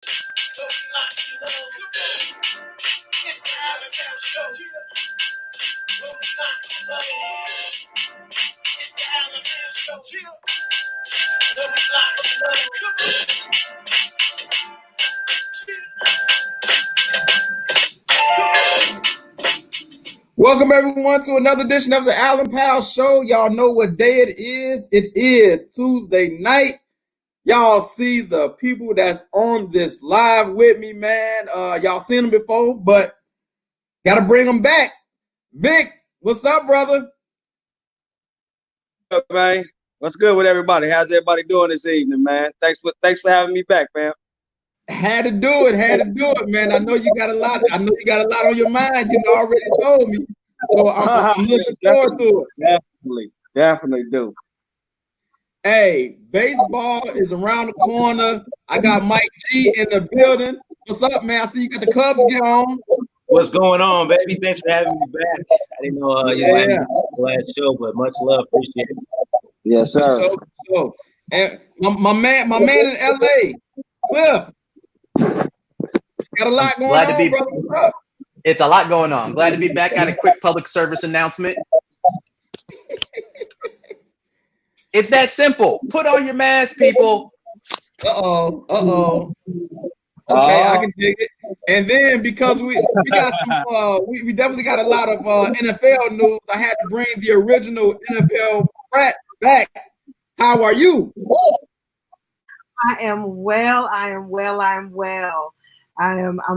So we lock you low. It's the Allen Brown Show. So we lock you low. It's the Allen Brown Show. So we lock you low. Welcome everyone to another edition of the Allen Powell Show. Y'all know what day it is. It is Tuesday night. Y'all see the people that's on this live with me, man. Y'all seen them before, but gotta bring them back. Vic, what's up, brother? What's up, man? What's good with everybody? How's everybody doing this evening, man? Thanks for having me back, man. Had to do it, man. I know you got a lot on your mind. You already told me, so I'm looking forward to it. Definitely do. Hey, baseball is around the corner. I got Mike G in the building. What's up, man? I see you got the Cubs gear on. What's going on, baby? Thanks for having me back. I didn't know you had the last show, but much love. Appreciate it. Yes, sir. So. And my man in LA, Cliff. Got a lot going on, brother. What's up? It's a lot going on. Glad to be back. Got a quick public service announcement. It's that simple. Put on your mask, people. Okay, I can dig it. And then because we got some, we definitely got a lot of NFL news. I had to bring the original NFL brat back. How are you? I am well. I'm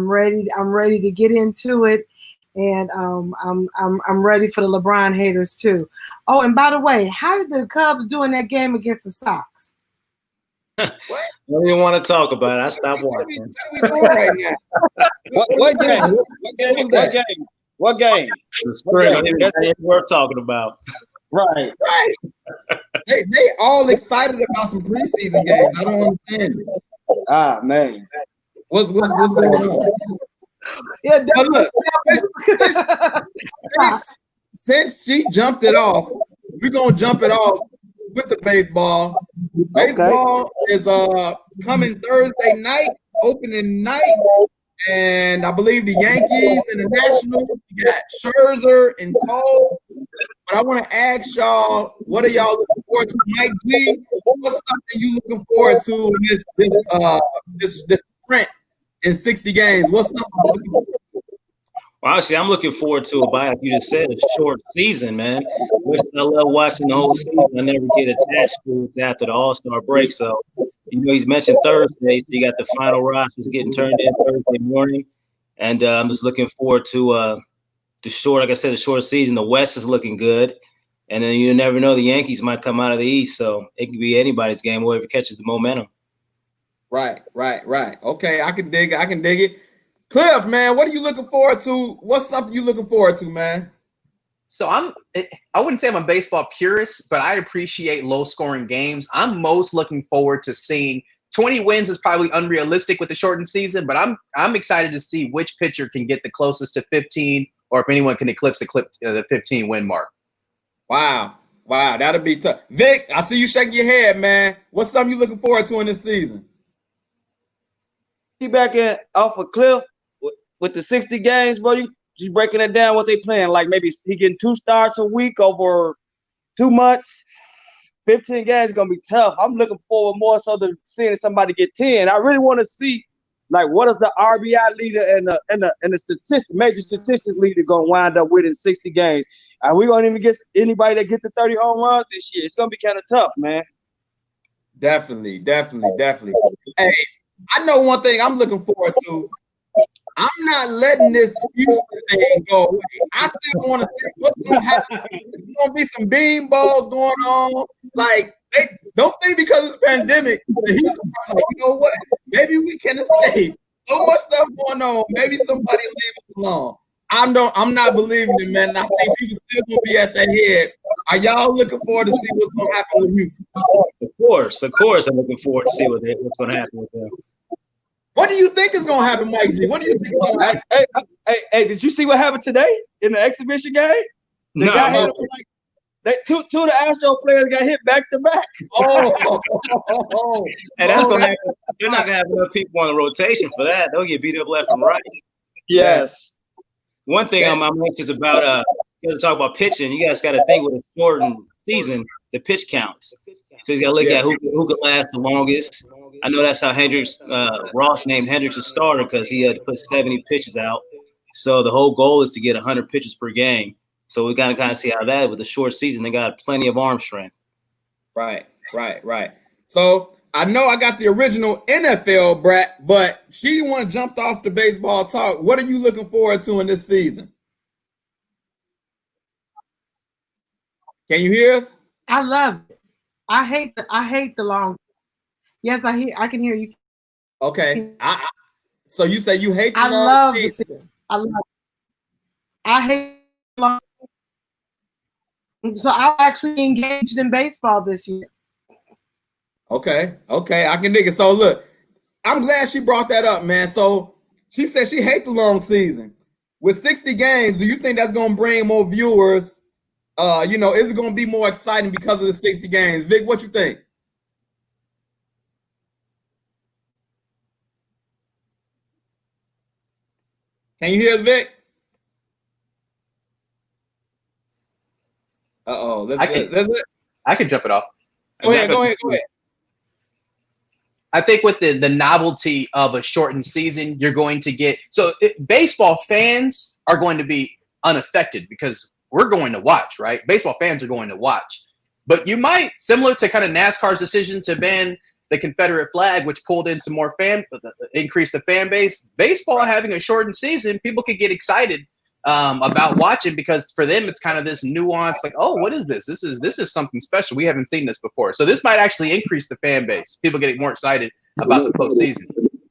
ready. I'm ready to get into it. And I'm ready for the LeBron haters too. Oh, and by the way, how did the Cubs do in that game against the Sox? What? I don't even want to talk about it. I stopped watching. What are we doing right now? What game? What game? The spring. That's worth talking about. Right. They all excited about some preseason games. I don't understand it. Ah, man. What's going on? Yeah, look, since she jumped it off, we're gonna jump it off with the baseball. Baseball is coming Thursday night, opening night, and I believe the Yankees and the Nationals. You got Scherzer and Cole. But I want to ask y'all, what are y'all looking forward to? Mike G, what's something you looking forward to in this sprint in 60 games? What's something you're looking forward to? Well, actually, I'm looking forward to like you just said, a short season, man. Which I love watching the whole season. I never get attached to it after the All-Star break. So, he's mentioned Thursday, so you got the final rosters getting turned in Thursday morning. And I'm just looking forward to the short season. The West is looking good. And then you never know, the Yankees might come out of the East. So it can be anybody's game, whoever catches the momentum. Right. Okay, I can dig it. Cliff, man, what are you looking forward to? What's something you looking forward to, man? So I wouldn't say I'm a baseball purist, but I appreciate low-scoring games. I'm most looking forward to seeing 20 wins is probably unrealistic with the shortened season, but I'm excited to see which pitcher can get the closest to 15, or if anyone can eclipse the 15 win mark. Wow, that'll be tough. Vic, I see you shaking your head, man. What's something you looking forward to in this season? He back in off of Cliff with the 60 games, bro. You breaking it down what they playing. Like maybe he getting 2 starts a week over 2 months. 15 games is gonna be tough. I'm looking forward more so to seeing somebody get 10. I really want to see like what is the RBI leader and the major statistics leader gonna wind up with in 60 games. Are we gonna even get anybody that get the 30 home runs this year? It's gonna be kind of tough, man. Definitely. Hey, I know one thing I'm looking forward to. I'm not letting this Houston thing go away. I still want to see what's going to happen. There's going to be some bean balls going on. Like, they don't think because it's a pandemic, the Houston are like, you know what? Maybe we can escape. So much stuff going on. Maybe somebody leave us alone. I'm not believing it, man. I think people still going to be at their head. Are y'all looking forward to see what's going to happen with Houston? Of course. I'm looking forward to see what's going to happen with them. What do you think is going to happen, Mike G? What do you think is going to happen? Hey, did you see what happened today in the exhibition game? The guy had Two of the Astro players got hit back to back. And that's gonna happen. They're not gonna have enough people on the rotation for that. They'll get beat up left and right. Yes. One thing I'm anxious about, you talk about pitching. You guys got to think with a shortened season, the pitch counts. So you got to look at who can last the longest. I know that's how Hendricks, Ross named Hendricks a starter because he had to put 70 pitches out. So the whole goal is to get 100 pitches per game. So we got to kind of see how that with a short season, they got plenty of arm strength. Right. So I know I got the original NFL brat, but she the one jumped off the baseball talk. What are you looking forward to in this season? Can you hear us? I love it. I hate the long. Yes, I can hear you. Okay. So you say you hate the long love season. the season. I hate long. So I'm actually engaged in baseball this year. Okay, I can dig it. So look, I'm glad she brought that up, man. So she said she hates the long season. With 60 games, do you think that's gonna bring more viewers? Is it gonna be more exciting because of the 60 games? Vic, what you think? Can you hear us, Vic? I can jump it off. Go ahead. I think with the novelty of a shortened season, you're going to get baseball fans are going to be unaffected because we're going to watch, right? Baseball fans are going to watch, but you might, similar to kind of NASCAR's decision to ban the Confederate flag, which pulled in some more increased the fan base. Baseball having a shortened season, people could get excited about watching because for them it's kind of this nuance, like, oh, what is this? This is something special. We haven't seen this before. So this might actually increase the fan base. People getting more excited about the postseason.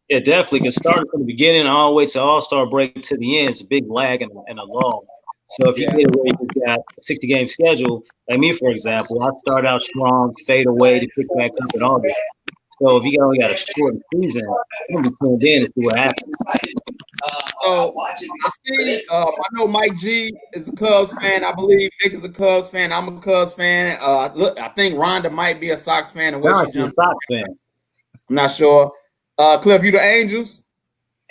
Yeah, definitely. Because starting from the beginning all the way to All-Star break to the end, it's a big lag and a lull. So if you get it where you just got a 60-game schedule, like me, for example, I start out strong, fade away to pick back up in August. So if you only got a short season, you're going to be tuned in to see what happens. So I see. I know Mike G is a Cubs fan. I believe Vic is a Cubs fan. I'm a Cubs fan. I think Rhonda might be a Sox fan. And She's a Sox fan. I'm not sure. Cliff, you the Angels?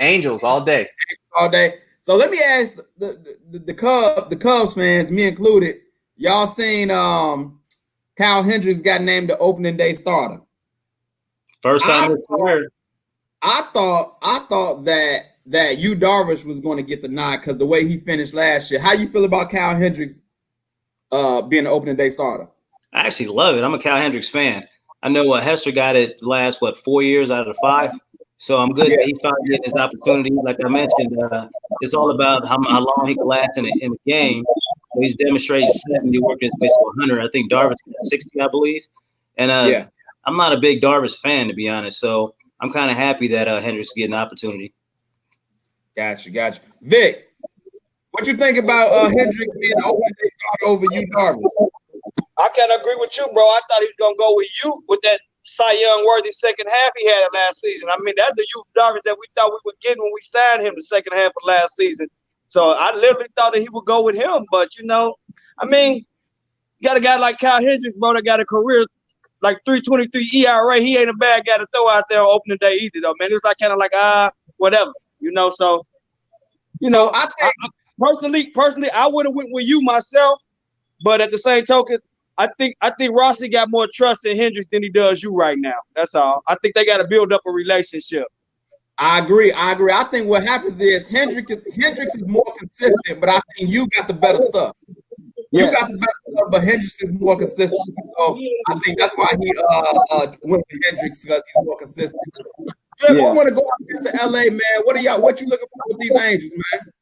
Angels all day. All day. So let me ask the Cubs fans, me included. Y'all seen Kyle Hendricks got named the opening day starter? First time I thought that Yu Darvish was going to get the nod because the way he finished last year. How you feel about Kyle Hendricks being the opening day starter? I actually love it. I'm a Kyle Hendricks fan. I know Hester got it the last 4 years out of the 5. So I'm good that he finally getting his opportunity. Like I mentioned, it's all about how long he can last in the game. So he's demonstrated 70, working his way to 100. I think Darvish got 60, I believe. And I'm not a big Darvish fan, to be honest. So I'm kind of happy that Hendricks getting the opportunity. Gotcha. Vic, what you think about Hendricks being the opening day starter over Yu Darvish? I can't agree with you, bro. I thought he was gonna go with you with that Cy Young worthy second half he had last season. I mean, that's the Yu Darvish that we thought we were getting when we signed him the second half of last season. So I literally thought that he would go with him. But I mean, you got a guy like Kyle Hendricks, bro, that got a career like 3.23 ERA. He ain't a bad guy to throw out there on opening day either, though, man. It was like kind of like whatever, So I think personally, I would have went with you myself, but at the same token, I think Rossi got more trust in Hendricks than he does you right now. That's all. I think they got to build up a relationship. I agree. I think what happens is Hendricks is more consistent, but I think you got the better stuff. You got the better stuff, but Hendricks is more consistent. So I think that's why he went with Hendricks because he's more consistent. Flip, I want to go out here to LA, man. What you looking for with these Angels, man?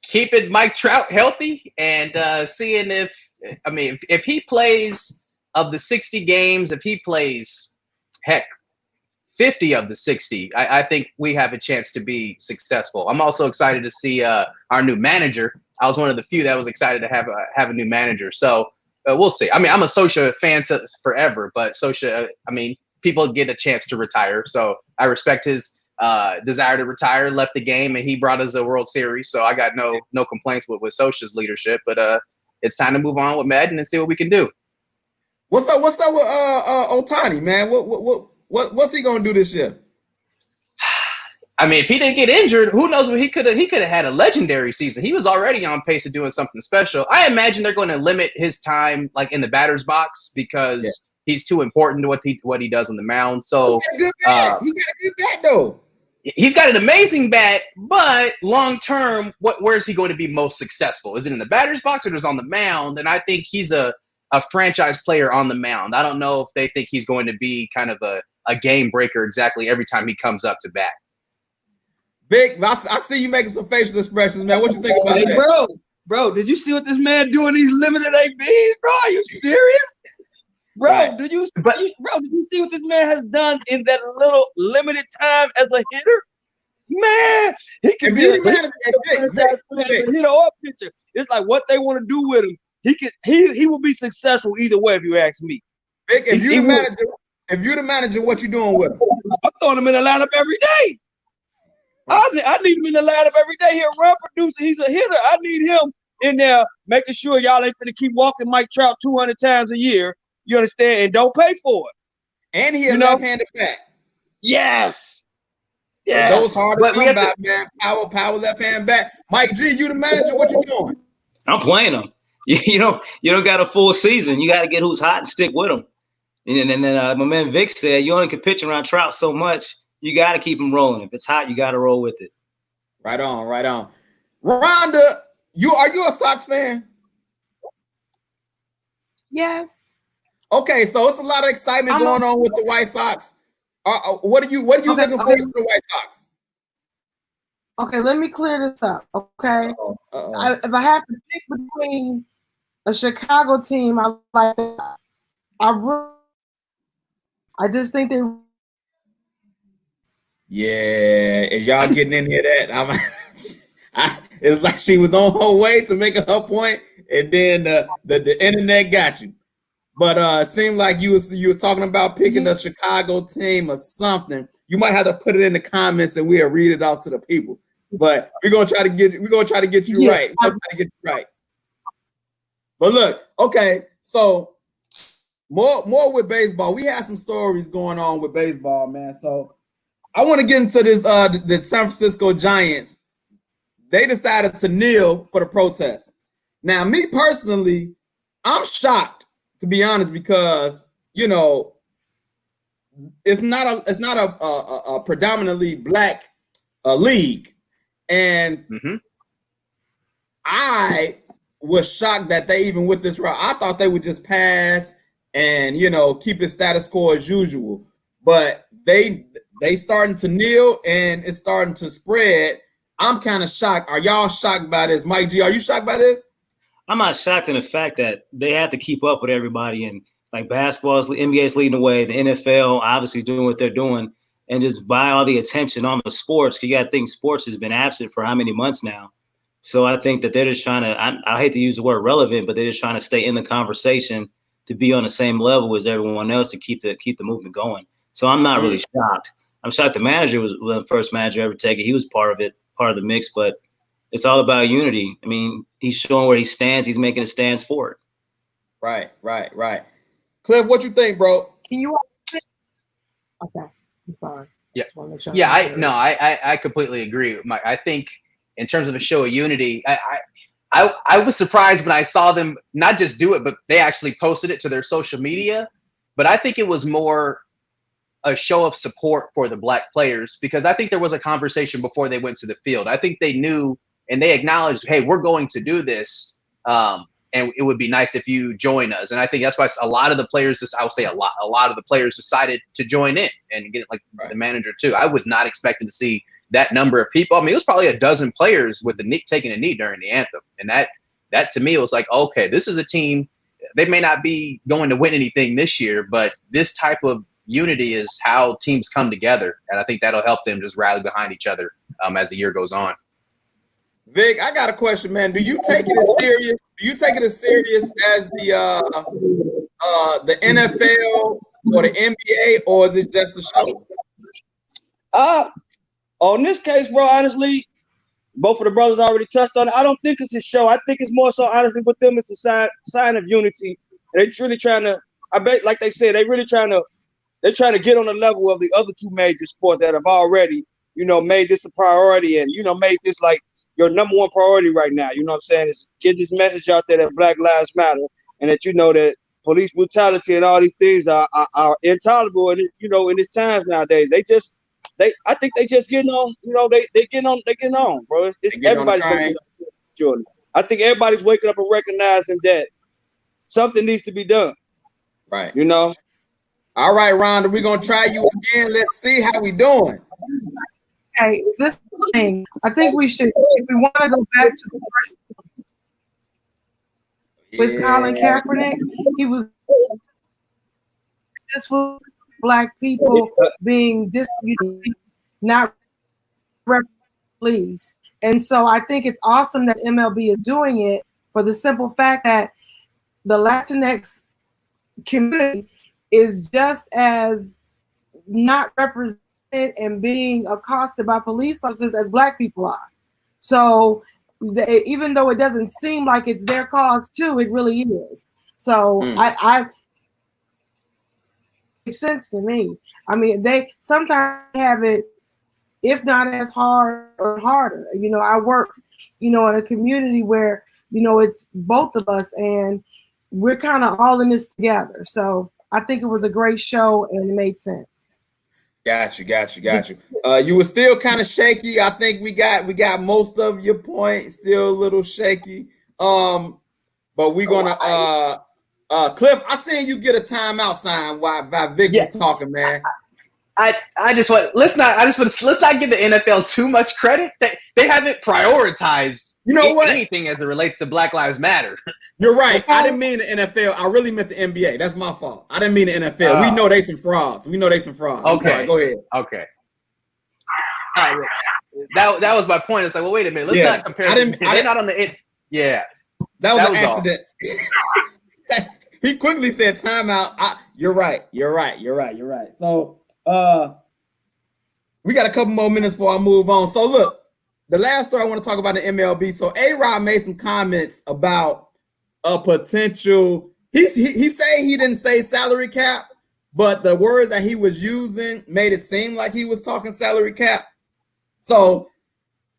Keeping Mike Trout healthy and seeing if he plays of the 60 games, if he plays, heck, 50 of the 60, I think we have a chance to be successful. I'm also excited to see our new manager. I was one of the few that was excited to have a new manager. So we'll see. I mean, I'm a Socha fan forever, but Socha, people get a chance to retire. So I respect his desire to retire, left the game, and he brought us a World Series. So I got no complaints with Socha's leadership. But it's time to move on with Madden and see what we can do. What's up with Ohtani, man? What's he gonna do this year? I mean, if he didn't get injured, who knows what he could have had a legendary season. He was already on pace of doing something special. I imagine they're going to limit his time like in the batter's box because he's too important to what he does on the mound. So he got a good bat though. He's got an amazing bat, but long term, where is he going to be most successful? Is it in the batter's box or is it on the mound? And I think he's a franchise player on the mound. I don't know if they think he's going to be kind of a game breaker exactly every time he comes up to bat. Vic, I see you making some facial expressions, man. What you think about that? Bro, did you see what this man doing these limited ABs, bro? Are you serious? Bro, Right. did you see what this man has done in that little limited time as a hitter? Man, he can be a hitter or a pitcher. It's like what they want to do with him. He will be successful either way, if you ask me. Vic, if you're the manager, what you doing with him? I'm throwing him in the lineup every day. I need him in the lineup every day. He's a run producer. He's a hitter. I need him in there making sure y'all ain't finna keep walking Mike Trout 200 times a year. You understand? And don't pay for it. And he a left-handed bat. Yes. Those hard to come by, man. Power left-hand bat. Mike G, you the manager. What you doing? I'm playing him. You don't got a full season. You got to get who's hot and stick with him. And then my man Vic said you only can pitch around Trout so much. You got to keep him rolling. If it's hot, you got to roll with it. Right on. Rhonda, are you a Sox fan? Yes. Okay, so it's a lot of excitement going on with the White Sox. What are you looking for with the White Sox? Okay, let me clear this up. Okay, if I have to pick between a Chicago team, I like that. I just think they. Yeah, is y'all getting in here that it's like she was on her way to make her point, and then the internet got you. But it seemed like you was talking about picking a Chicago team or something. You might have to put it in the comments and we'll read it out to the people. But we're gonna try to get you right. We're gonna try to get you right. But look, okay, so more with baseball. We had some stories going on with baseball, man. So I want to get into this. The San Francisco Giants, they decided to kneel for the protest. Now, me personally, I'm shocked, to be honest, because it's not a predominantly black league, and I was shocked that they even went this route. I thought they would just pass and keep it status quo as usual, but they starting to kneel and it's starting to spread. I'm kind of shocked. Are y'all shocked by this? Mike G, are you shocked by this? I'm not shocked in the fact that they have to keep up with everybody, and like basketball's, NBA's leading the way, the NFL obviously doing what they're doing, and just buy all the attention on the sports. You got to think sports has been absent for how many months now. So I think that they're just trying to, I hate to use the word relevant, but they're just trying to stay in the conversation to be on the same level as everyone else to keep the movement going. So I'm not really shocked. I'm shocked the manager was the first manager ever take it. He was part of it, part of the mix, but it's all about unity. I mean, he's showing where he stands. He's making a stance for it. Right. Cliff, what you think, bro? Can you? Okay, I'm sorry. Yeah, I completely agree. I think in terms of a show of unity, I was surprised when I saw them not just do it, but they actually posted it to their social media. But I think it was more a show of support for the black players, because I think there was a conversation before they went to the field. I think they knew and they acknowledged, hey, we're going to do this. And it would be nice if you join us. And I think that's why a lot of the players, a lot of the players decided to join in and get it, the manager too. I was not expecting to see that number of people. I mean, it was probably a dozen players with taking a knee during the anthem. And that to me, it was like, okay, this is a team. They may not be going to win anything this year, but this type of unity is how teams come together. And I think that'll help them just rally behind each other as the year goes on. Vic, I got a question, man. Do you take it as serious? Do you take it as serious as the NFL or the NBA, or is it just a show? On this case, bro, honestly, both of the brothers already touched on it. I don't think it's a show. I think it's more so, honestly, with them, it's a sign of unity. They're really trying to, I bet, like they said, they're trying to get on the level of the other two major sports that have already, made this a priority and, made this like your number one priority right now. You know what I'm saying? Is get this message out there that Black Lives Matter and that, that police brutality and all these things are intolerable. And, in these times nowadays, I think they just getting on, they getting on, bro. It's everybody's going to get on, surely. I think everybody's waking up and recognizing that something needs to be done. Right. All right, Rhonda, we're going to try you again. Let's see how we doing. Hey, this thing, I think we should, if we want to go back to the first with Colin Kaepernick, this was Black people being not police. And so I think it's awesome that MLB is doing it for the simple fact that the Latinx community is just as not represented and being accosted by police officers as Black people are. So even though it doesn't seem like it's their cause too, it really is. So I makes sense to me. I mean, they sometimes have it, if not as hard or harder. I work, in a community where, it's both of us and we're kind of all in this together. So I think it was a great show and it made sense. Got you. You were still kind of shaky. I think we got most of your point. Still a little shaky. But we're gonna Cliff, I seen you get a timeout sign while Vic was talking, man. I just want let's not give the NFL too much credit. They haven't prioritized anything as it relates to Black Lives Matter. You're right. Okay. I didn't mean the NFL. I really meant the NBA. That's my fault. I didn't mean the NFL. We know they some frauds. Okay. I'm sorry. Go ahead. Okay. All right. That was my point. It's like, well, wait a minute. Let's not compare. They're not on the. Yeah. That was an accident. He quickly said timeout. You're right. So we got a couple more minutes before I move on. So look, the last story I want to talk about the MLB. So A-Rod made some comments about a potential. He said he didn't say salary cap, but the words that he was using made it seem like he was talking salary cap. So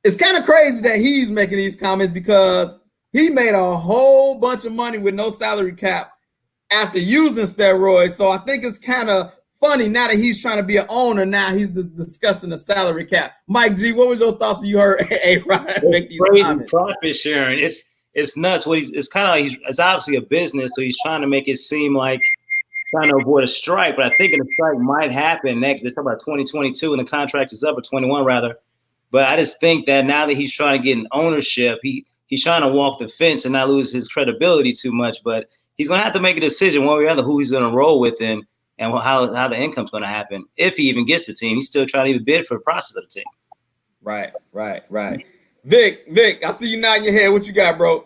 it's kind of crazy that he's making these comments because he made a whole bunch of money with no salary cap after using steroids. So I think it's kind of funny now that he's trying to be an owner. Now he's discussing the salary cap. Mike G, what was your thoughts when you heard A-Rod make these comments? Profit sharing. It's nuts. It's kind of like it's obviously a business, so he's trying to make it seem like trying to avoid a strike. But I think a strike might happen next. They're talking about 2022, and the contract is up, or 21 rather. But I just think that now that he's trying to get an ownership, he's trying to walk the fence and not lose his credibility too much. But he's going to have to make a decision one way or the other who he's going to roll with and how the income's going to happen. If he even gets the team, he's still trying to even bid for the process of the team. Right. Vic, I see you nodding your head. What you got, bro?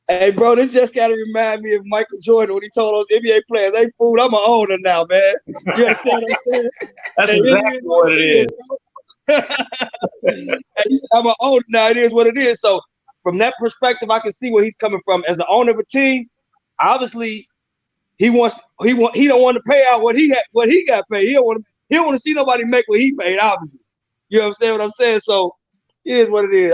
Hey, bro, this just got to remind me of Michael Jordan when he told those NBA players, "Hey, fool, I'm an owner now, man." You understand what I'm saying? That's exactly what it is. He said, I'm an owner now. It is what it is. So from that perspective, I can see where he's coming from. As an owner of a team, obviously, he don't want to pay out what he got paid. He don't want to see nobody make what he paid. Obviously, you understand what I'm saying? So it is what it is.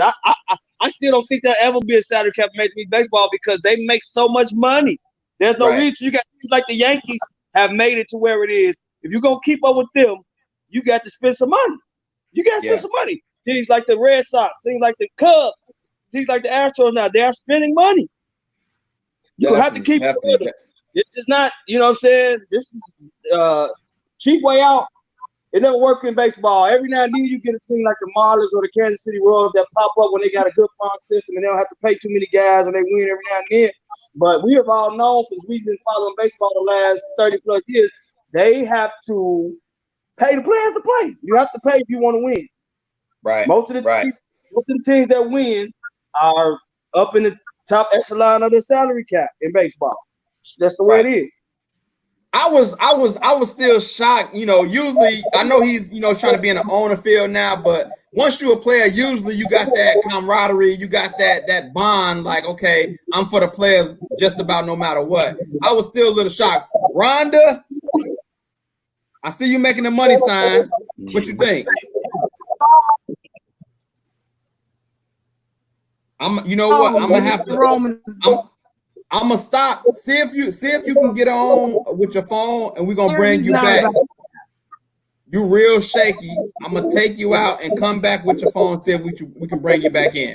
I still don't think there'll ever be a salary cap in Major League Baseball because they make so much money. There's no reason. You got teams like the Yankees have made it to where it is. If you're gonna keep up with them, you got to spend some money. Some money. Teams like the Red Sox, things like the Cubs, things like the Astros now, they are spending money. You have to keep up with them. This is not, you know what I'm saying? This is cheap way out. It never works in baseball. Every now and then you get a team like the Marlins or the Kansas City Royals that pop up when they got a good farm system and they don't have to pay too many guys and they win every now and then. But we have all known since we've been following baseball the last 30 plus years, they have to pay the players to play. You have to pay if you want to win. Right. Most of the teams that win are up in the top echelon of the salary cap in baseball. That's the way it is. I was still shocked. You know, usually I know he's trying to be in the owner field now, but once you're a player, usually you got that camaraderie, you got that bond. Like, okay, I'm for the players just about no matter what. I was still a little shocked. Rhonda, I see you making the money sign. What you think? You know what? I'm gonna have to. I'm gonna stop. See if you can get on with your phone, and we're gonna bring you back. You real shaky. I'm gonna take you out and come back with your phone. See if we can bring you back in.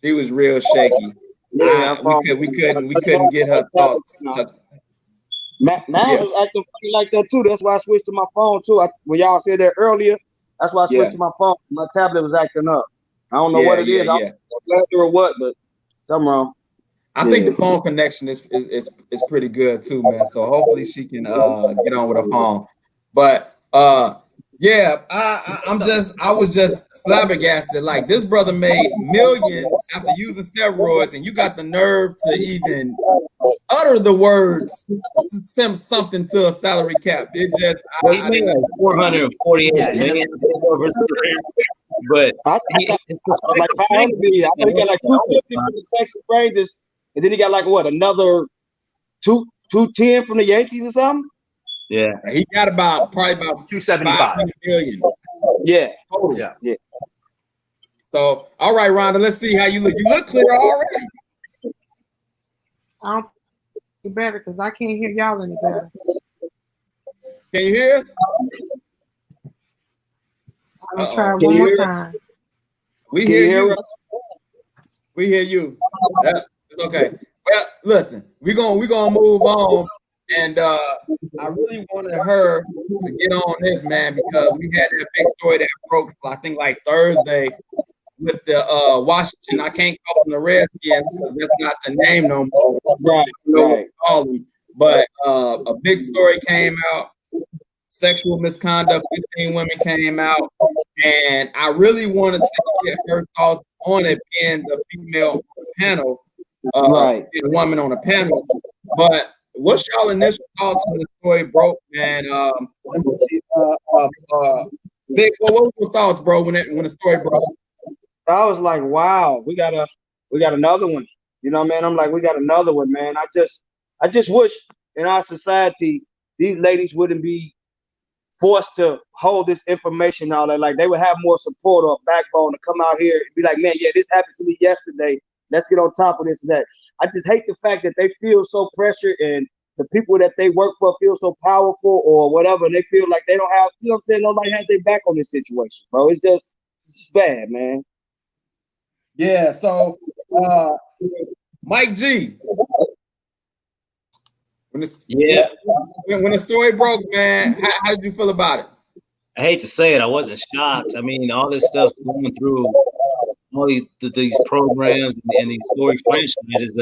She was real shaky. We couldn't get her thoughts. Mine was acting funny like that too. That's why I switched to my phone too. When y'all said that earlier, that's why I switched to my phone. My tablet was acting up. I don't know what it is. I don't know or what, but something wrong. I think the phone connection is pretty good too, man. So hopefully she can get on with her phone. But I was just flabbergasted. Like, this brother made millions after using steroids, and you got the nerve to even utter the words something to a salary cap. It just he made like 448 million over his career. But I like 500 million. I think he got like 250 from the Texas Rangers, and then he got like what, another 210 from the Yankees or something. Yeah, he got probably about 275 million. Yeah, total. Yeah. So, all right, Rhonda, let's see how you look. You look clear already. I don't think better because I can't hear y'all any better. Can you hear us? I'm gonna try one more time. We hear you. We hear you. Yeah, it's okay. Well, listen, we're gonna move on, and I really wanted her to get on this, man, because we had that big story that broke, I think, like Thursday with the Washington. I can't call them the Redskins because that's not the name no more. Right. Call them. But a big story came out. Sexual misconduct, 15 women came out, and I really wanted to get her thoughts on it, being the female on the panel, the woman on the panel. But what's y'all initial thoughts when the story broke, man? Vic, what were your thoughts, bro, when the story broke? I was like, wow, we got another one. You know, man. I'm like, we got another one, man. I just wish in our society these ladies wouldn't be forced to hold this information all that. Like, they would have more support or backbone to come out here and be like, man, yeah, this happened to me yesterday. Let's get on top of this and that. I just hate the fact that they feel so pressured, and the people that they work for feel so powerful or whatever, and they feel like they don't have, you know what I'm saying, nobody has their back on this situation, bro. It's just bad, man. Yeah, so Mike G. When the story broke, man, how did you feel about it? I hate to say it, I wasn't shocked. I mean, all this stuff going through all these programs and these story franchises,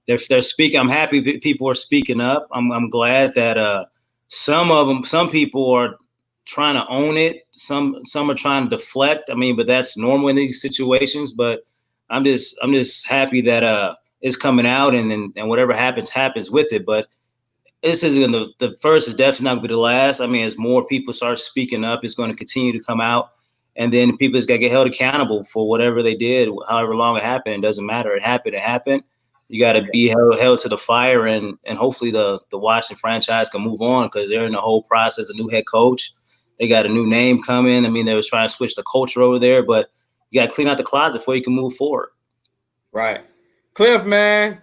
they're speaking. I'm happy people are speaking up. I'm glad that some people are trying to own it. Some are trying to deflect. I mean, but that's normal in these situations. But I'm just happy that it's coming out, and whatever happens with it. But this isn't the first is definitely not going to be the last. I mean, as more people start speaking up, it's going to continue to come out. And then people just got to get held accountable for whatever they did, however long it happened. It doesn't matter. It happened. You got to be held to the fire, and hopefully the Washington franchise can move on, because they're in the whole process. A new head coach. They got a new name coming. I mean, they was trying to switch the culture over there, but you got to clean out the closet before you can move forward. Right. Cliff, man.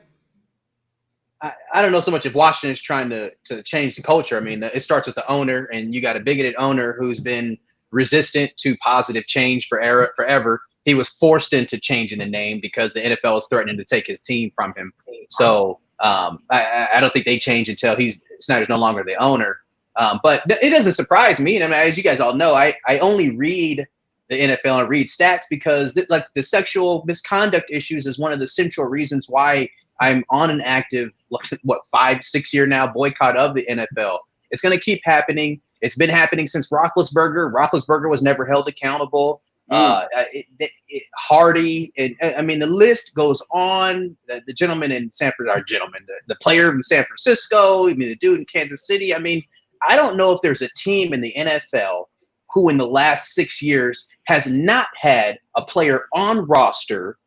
I don't know so much if Washington is trying to change the culture. I mean, it starts with the owner, and you got a bigoted owner who's been resistant to positive change forever. He was forced into changing the name because the NFL is threatening to take his team from him. So I don't think they change until Snyder's no longer the owner. But it doesn't surprise me. And I mean, as you guys all know, I only read the NFL and read stats because the sexual misconduct issues is one of the central reasons why I'm on an active, 5-6 year now boycott of the NFL. It's going to keep happening. It's been happening since Roethlisberger. Roethlisberger was never held accountable. Hardy, and I mean the list goes on. The gentleman in the player in San Francisco, I mean the dude in Kansas City. I mean, I don't know if there's a team in the NFL who in the last 6 years has not had a player on roster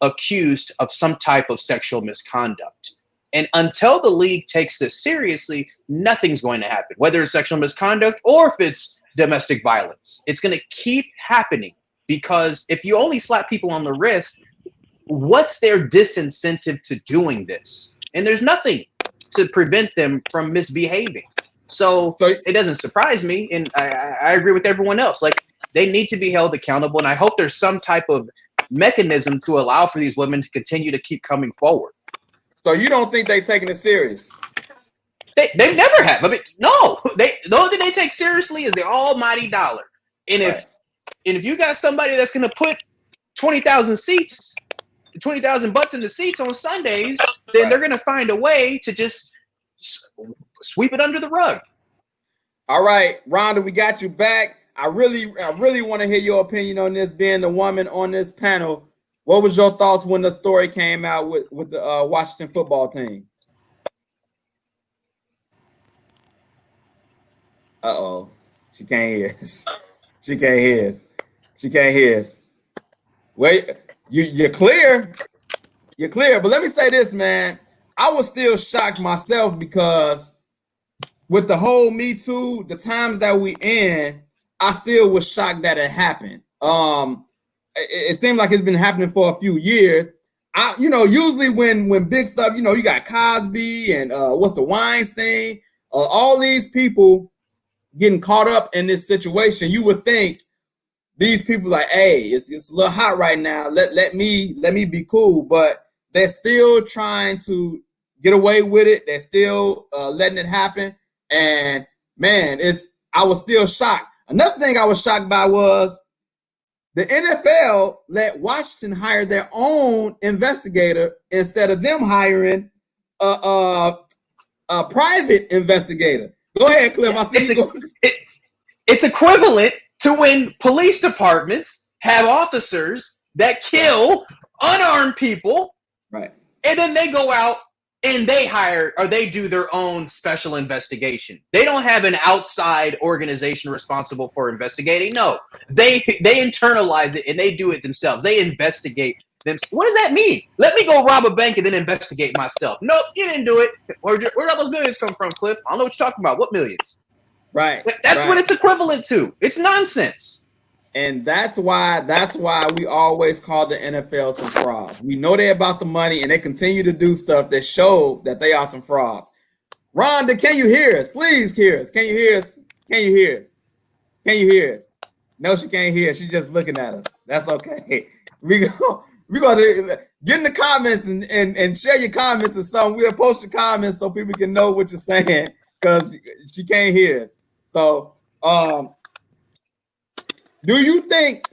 accused of some type of sexual misconduct. And until the league takes this seriously, nothing's going to happen, whether it's sexual misconduct or if it's domestic violence. It's going to keep happening because if you only slap people on the wrist, what's their disincentive to doing this? And there's nothing to prevent them from misbehaving. So it doesn't surprise me. And I agree with everyone else. Like, they need to be held accountable. And I hope there's some type of mechanism to allow for these women to continue to keep coming forward. So you don't think they're taking it serious? They never have. I mean, no. The only thing they take seriously is the almighty dollar. And if you got somebody that's going to put 20,000 butts in the seats on Sundays, then they're going to find a way to just sweep it under the rug. All right, Rhonda, we got you back. I really want to hear your opinion on this, being the woman on this panel. What was your thoughts when the story came out with the Washington football team? Uh-oh. She can't hear us. She can't hear us. She can't hear us. Wait, you're clear. You're clear. But let me say this, man. I was still shocked myself because with the whole Me Too, the times that we in, I still was shocked that it happened. It seemed like it's been happening for a few years. Usually when big stuff, you got Cosby and what's the Weinstein, all these people getting caught up in this situation, you would think these people like, hey, it's a little hot right now. Let me be cool, but they're still trying to get away with it. They're still letting it happen. And man, I was still shocked. Another thing I was shocked by was the NFL let Washington hire their own investigator instead of them hiring a private investigator. Go ahead, Cliff. I see it's equivalent to when police departments have officers that kill unarmed people, right? And then they go out and they hire or they do their own special investigation. They don't have an outside organization responsible for investigating. No, they internalize it and they do it themselves. They investigate them. What does that mean? Let me go rob a bank and then investigate myself. Nope, you didn't do it. Where'd all those millions come from, Cliff? I don't know what you're talking about. What millions? Right. That's what it's equivalent to. It's nonsense. And that's why we always call the NFL some frauds. We know they're about the money and they continue to do stuff that show that they are some frauds. Rhonda, can you hear us? Please hear us. Can you hear us? Can you hear us? Can you hear us? No, she can't hear us. She's just looking at us. That's okay. We're going to get in the comments and share your comments or something. We'll post your comments so people can know what you're saying because she can't hear us. So, do you think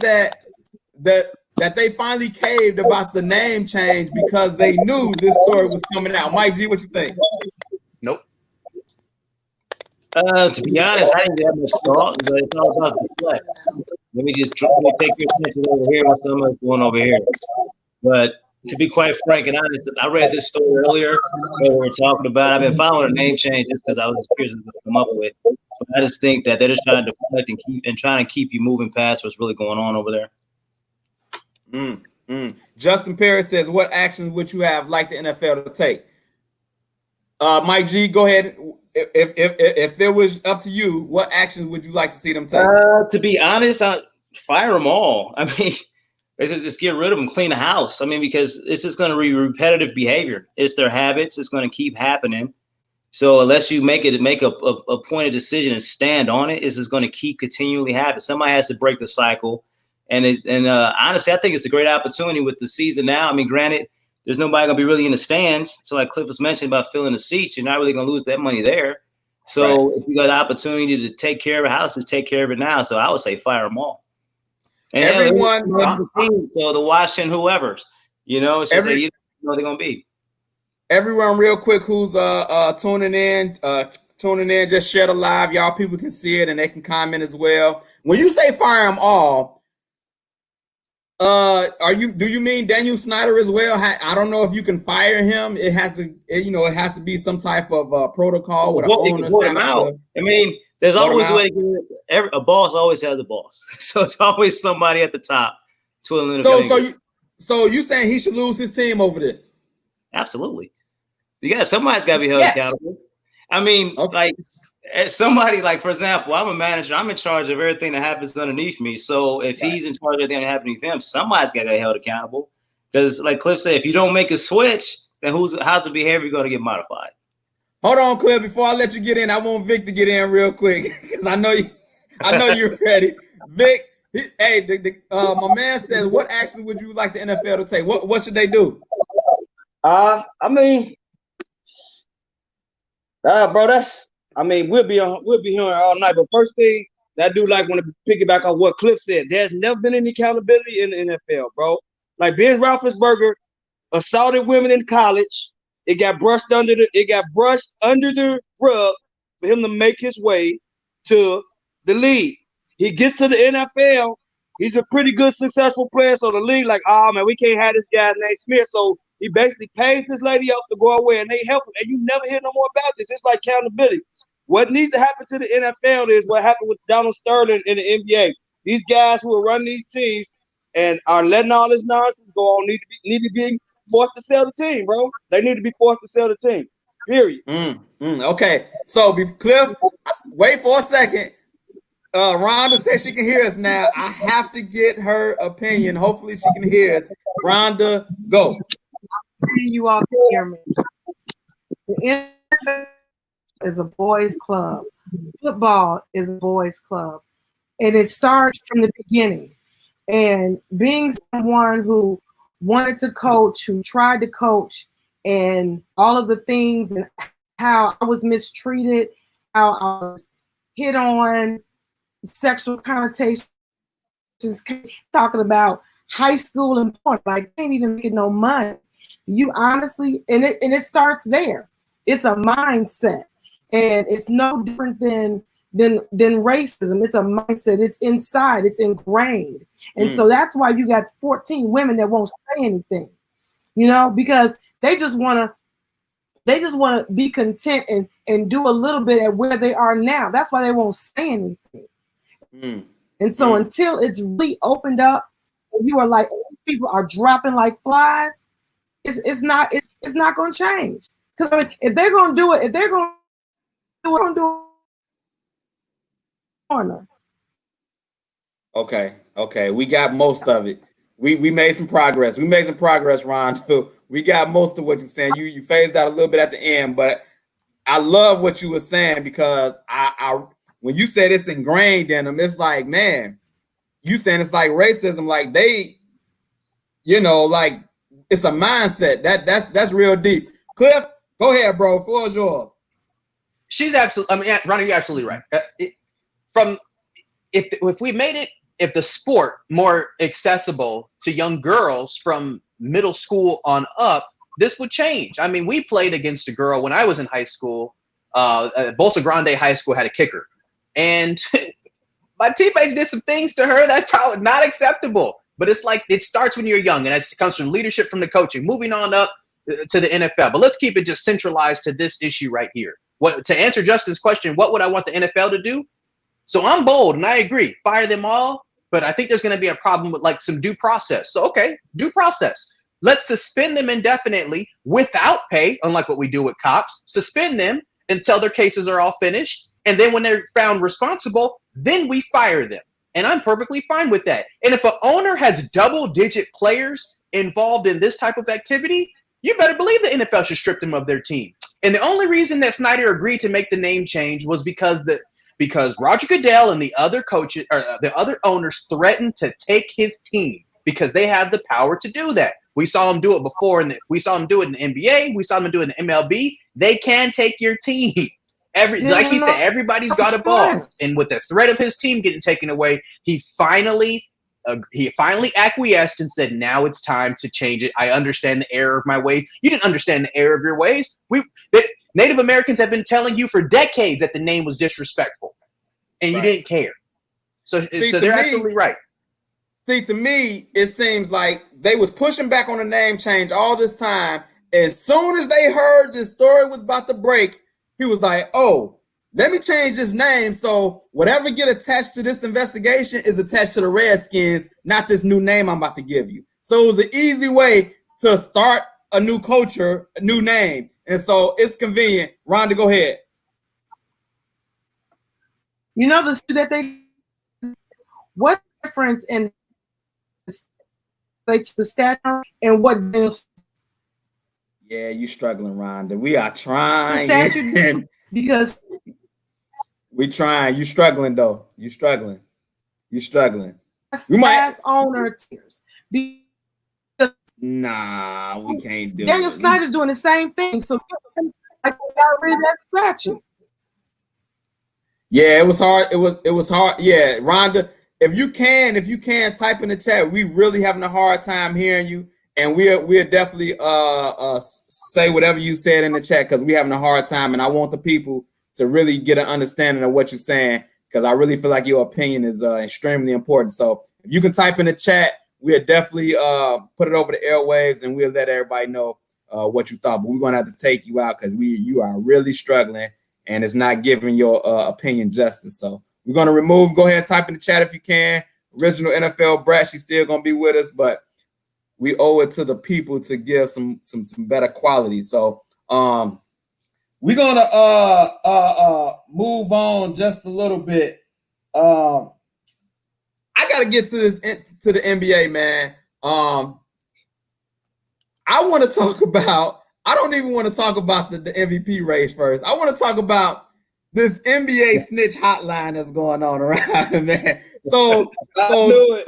that they finally caved about the name change because they knew this story was coming out? Mike G, what you think? Nope. To be honest, I didn't have much thought, but it's all about the flex. Let me take your attention over here while someone's going over here. But to be quite frank and honest, I read this story earlier where we were talking about. I've been following a name change just because I was just curious what to come up with. But I just think that they're just trying to deflect and trying to keep you moving past what's really going on over there. Justin Perry says, "What actions would you have liked the NFL to take?" Mike G, go ahead. If it was up to you, what actions would you like to see them take? To be honest, I'd fire them all. I mean, just get rid of them, clean the house. I mean, because it's just going to be repetitive behavior. It's their habits. It's going to keep happening. So unless you make a pointed decision and stand on it, it's just going to keep continually happening. Somebody has to break the cycle. And honestly, I think it's a great opportunity with the season now. I mean, granted, there's nobody going to be really in the stands. So like Cliff was mentioning about filling the seats, you're not really going to lose that money there. So if you got an opportunity to take care of a house, just take care of it now. So I would say fire them all. And everyone, so the Washington whoever's, it's just you know they're going to be. Everyone, real quick, who's tuning in, tuning in, just share the live. Y'all people can see it and they can comment as well. When you say fire them all, do you mean Daniel Snyder as well? I don't know if you can fire him. It has to be some type of protocol with an owner. Vote him out. I mean, there's always a way to get it. A boss always has a boss. So it's always somebody at the top twiddling the fingers. So you saying he should lose his team over this? Absolutely. Somebody's got to be held accountable. I mean, like somebody, like, for example, I'm a manager. I'm in charge of everything that happens underneath me. So if he's in charge of everything that happens to him, somebody's got to get held accountable. Because, like Cliff said, if you don't make a switch, then how's the behavior going to get modified? Hold on, Cliff. Before I let you get in, I want Vic to get in real quick because I know you're ready. Vic, my man says, what action would you like the NFL to take? What should they do? I mean, bro, we'll be here all night. But first thing, I do like want to piggyback on what Cliff said. There's never been any accountability in the NFL, bro. Like Ben Roethlisberger assaulted women in college. It got brushed under the rug for him to make his way to the league. He gets to the NFL. He's a pretty good, successful player. So the league, like, oh man, we can't have this guy named Smith. So he basically pays this lady up to go away, and they help him. And you never hear no more about this. It's like accountability. What needs to happen to the NFL is what happened with Donald Sterling in the NBA. These guys who are running these teams and are letting all this nonsense go on need to be forced to sell the team, bro. They need to be forced to sell the team. Period. Okay. So, Cliff, wait for a second. Rhonda says she can hear us now. I have to get her opinion. Hopefully, she can hear us. Rhonda, go. You all can hear me. The NFL is a boys' club. Football is a boys' club. And it starts from the beginning. And being someone who wanted to coach, who tried to coach, and all of the things and how I was mistreated, how I was hit on, sexual connotations, talking about high school and porn, like they ain't even making no money. You honestly, and it starts there. It's a mindset, and it's no different than racism. It's a mindset. It's inside. It's ingrained, and so that's why you got 14 women that won't say anything, because they just want to be content and do a little bit at where they are now. That's why they won't say anything. And so until it's really opened up, and you are like, people are dropping like flies, it's not going to change. Because if they're going to do it, Okay. We got most of it. We made some progress. Ron. We got most of what you're saying. You phased out a little bit at the end, but I love what you were saying because I when you said it's ingrained in them, it's like, man, you saying it's like racism, like they, like it's a mindset. That's real deep. Cliff, go ahead, bro. Floor is yours. She's absolutely. I mean, Ronnie, you're absolutely right. If we made it, if the sport more accessible to young girls from middle school on up, this would change. I mean, we played against a girl when I was in high school. Bolsa Grande High School had a kicker, and my teammates did some things to her that's probably not acceptable. But it's like it starts when you're young, and it comes from leadership, from the coaching, moving on up to the NFL. But let's keep it just centralized to this issue right here. To answer Justin's question, what would I want the NFL to do? So I'm bold, and I agree. Fire them all. But I think there's going to be a problem with like some due process. So, okay, due process. Let's suspend them indefinitely without pay, unlike what we do with cops. Suspend them until their cases are all finished. And then when they're found responsible, then we fire them. And I'm perfectly fine with that. And if an owner has double-digit players involved in this type of activity, you better believe the NFL should strip them of their team. And the only reason that Snyder agreed to make the name change was because Roger Goodell and the other coaches or the other owners threatened to take his team because they have the power to do that. We saw them do it before, and we saw them do it in the NBA. We saw them do it in the MLB. They can take your team. Like he said, everybody's got a boss. And with the threat of his team getting taken away, he finally acquiesced and said, now it's time to change it. I understand the error of my ways. You didn't understand the error of your ways. Native Americans have been telling you for decades that the name was disrespectful, and you didn't care. So they're absolutely right. See, to me, it seems like they was pushing back on the name change all this time. As soon as they heard this story was about to break, he was like, oh, let me change this name so whatever get attached to this investigation is attached to the Redskins, not this new name I'm about to give you. So it was an easy way to start a new culture, a new name. And so it's convenient. Rhonda, go ahead. You know what difference in the statute and what Yeah, you struggling, Rhonda. We are trying. Because we trying. You struggling though. You struggling. We might owner tears. Nah, we can't do Daniel it. Snyder's doing the same thing. So I gotta read that statute. Yeah, it was hard. It was hard. Yeah, Rhonda, if you can type in the chat. We really having a hard time hearing you, and we'll definitely say whatever you said in the chat because we having a hard time, and I want the people to really get an understanding of what you're saying because I really feel like your opinion is extremely important. So if you can type in the chat, we'll definitely put it over the airwaves, and we'll let everybody know what you thought. But we're gonna have to take you out because you are really struggling, and it's not giving your opinion justice. So we're going to remove. Go ahead and type in the chat if you can. Original NFL Brat, she's still going to be with us, but we owe it to the people to give some better quality. So we're going to move on just a little bit. I got to get to the NBA, man. I want to talk about. I don't even want to talk about the MVP race first. I want to talk about this NBA snitch hotline that's going on around, man. So I knew it.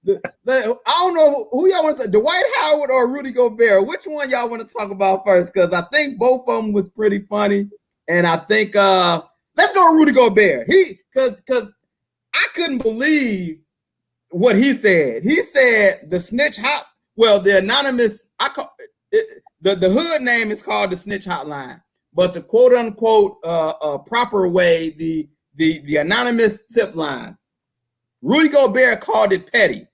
I don't know who y'all want to Dwight Howard or Rudy Gobert. Which one y'all want to talk about first? Because I think both of them was pretty funny, and I think let's go with Rudy Gobert. Because I couldn't believe what he said. He said the snitch hot. Well, the anonymous, the hood name is called the snitch hotline, but the quote unquote proper way, the anonymous tip line, Rudy Gobert called it petty.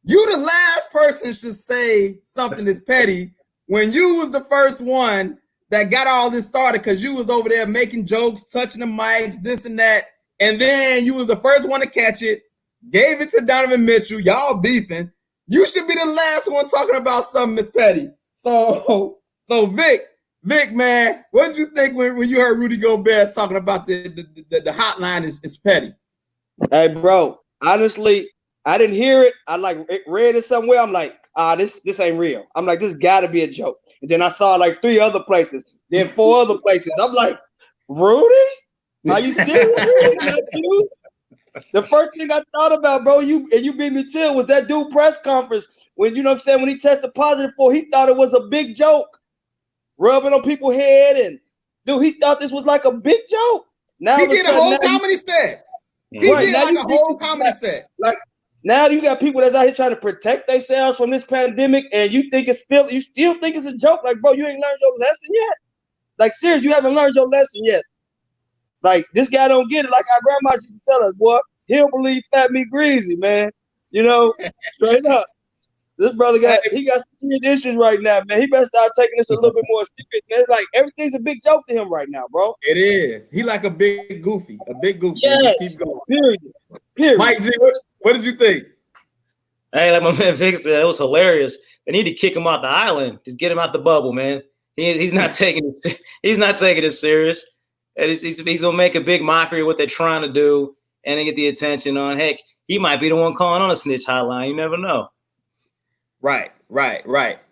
You the last person should say something that's petty when you was the first one that got all this started because you was over there making jokes, touching the mics, this and that, and then you was the first one to catch it, gave it to Donovan Mitchell, y'all beefing. You should be the last one talking about something that's petty. So Vic, man, what did you think when you heard Rudy Gobert talking about the hotline is petty? Hey, bro, honestly, I didn't hear it. I read it somewhere. I'm like, this ain't real. I'm like, this got to be a joke. And then I saw like 3 other places, then 4 other places. I'm like, Rudy, are you serious? Not you? The first thing I thought about, bro, you beat me to it, was that dude press conference when, you know what I'm saying, when he tested positive for, he thought it was a big joke, rubbing on people's head, and dude, he thought this was like a big joke. Now he did a whole comedy set. He did like a whole comedy set. Like now you got people that's out here trying to protect themselves from this pandemic, and you still think it's a joke. Like, bro, you ain't learned your lesson yet. Like, serious, you haven't learned your lesson yet. Like, this guy don't get it. Like our grandma used to tell us, boy, he'll believe fat meat greasy, man. You know, straight up. This brother got serious issues right now, man. He better start taking this a little bit more serious, man. It's like everything's a big joke to him right now, bro. It is. He like a big goofy. Yes. Just keep going. Period. Mike G, what did you think? Hey, like my man Vic said, it was hilarious. They need to kick him off the island. Just get him out the bubble, man. He's not taking it. He's not taking it serious. And he's gonna make a big mockery of what they're trying to do, and they get the attention on. Heck, he might be the one calling on a snitch hotline. You never know. Right.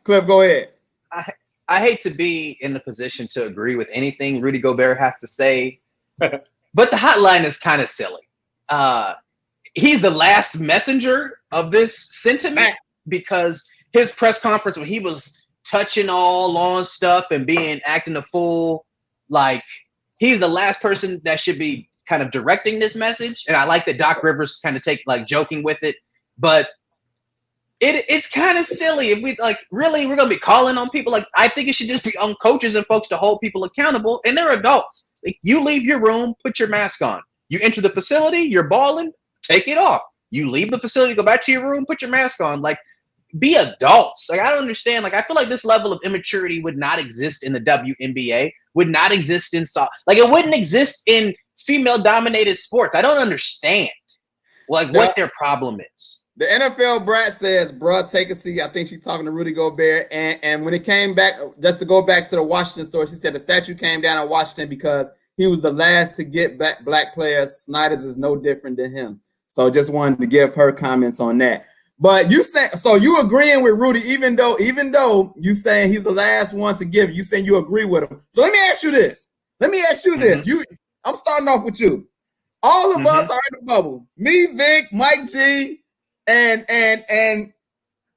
Cliff, go ahead. I hate to be in the position to agree with anything Rudy Gobert has to say, but the hotline is kind of silly. He's the last messenger of this sentiment because his press conference when he was touching all on stuff and acting a fool, like he's the last person that should be kind of directing this message. And I like that Doc Rivers kind of joking with it, but it's kind of silly if we like really we're gonna be calling on people. Like I think it should just be on coaches and folks to hold people accountable, and they're adults. Like you leave your room, put your mask on. You enter the facility, you're balling, take it off. You leave the facility, go back to your room, put your mask on. Like be adults. Like I don't understand. Like I feel like this level of immaturity would not exist in the WNBA, would not exist in like it wouldn't exist in female-dominated sports. I don't understand like what their problem is. The NFL brat says, bruh, take a seat. I think she's talking to Rudy Gobert. And when it came back, just to go back to the Washington story, she said the statue came down in Washington because he was the last to get black players. Snyder's is no different than him. So just wanted to give her comments on that. But you say, so you agreeing with Rudy, even though you saying he's the last one to give, you saying you agree with him. So let me ask you this. I'm starting off with you. All of us are in the bubble. Me, Vic, Mike G, and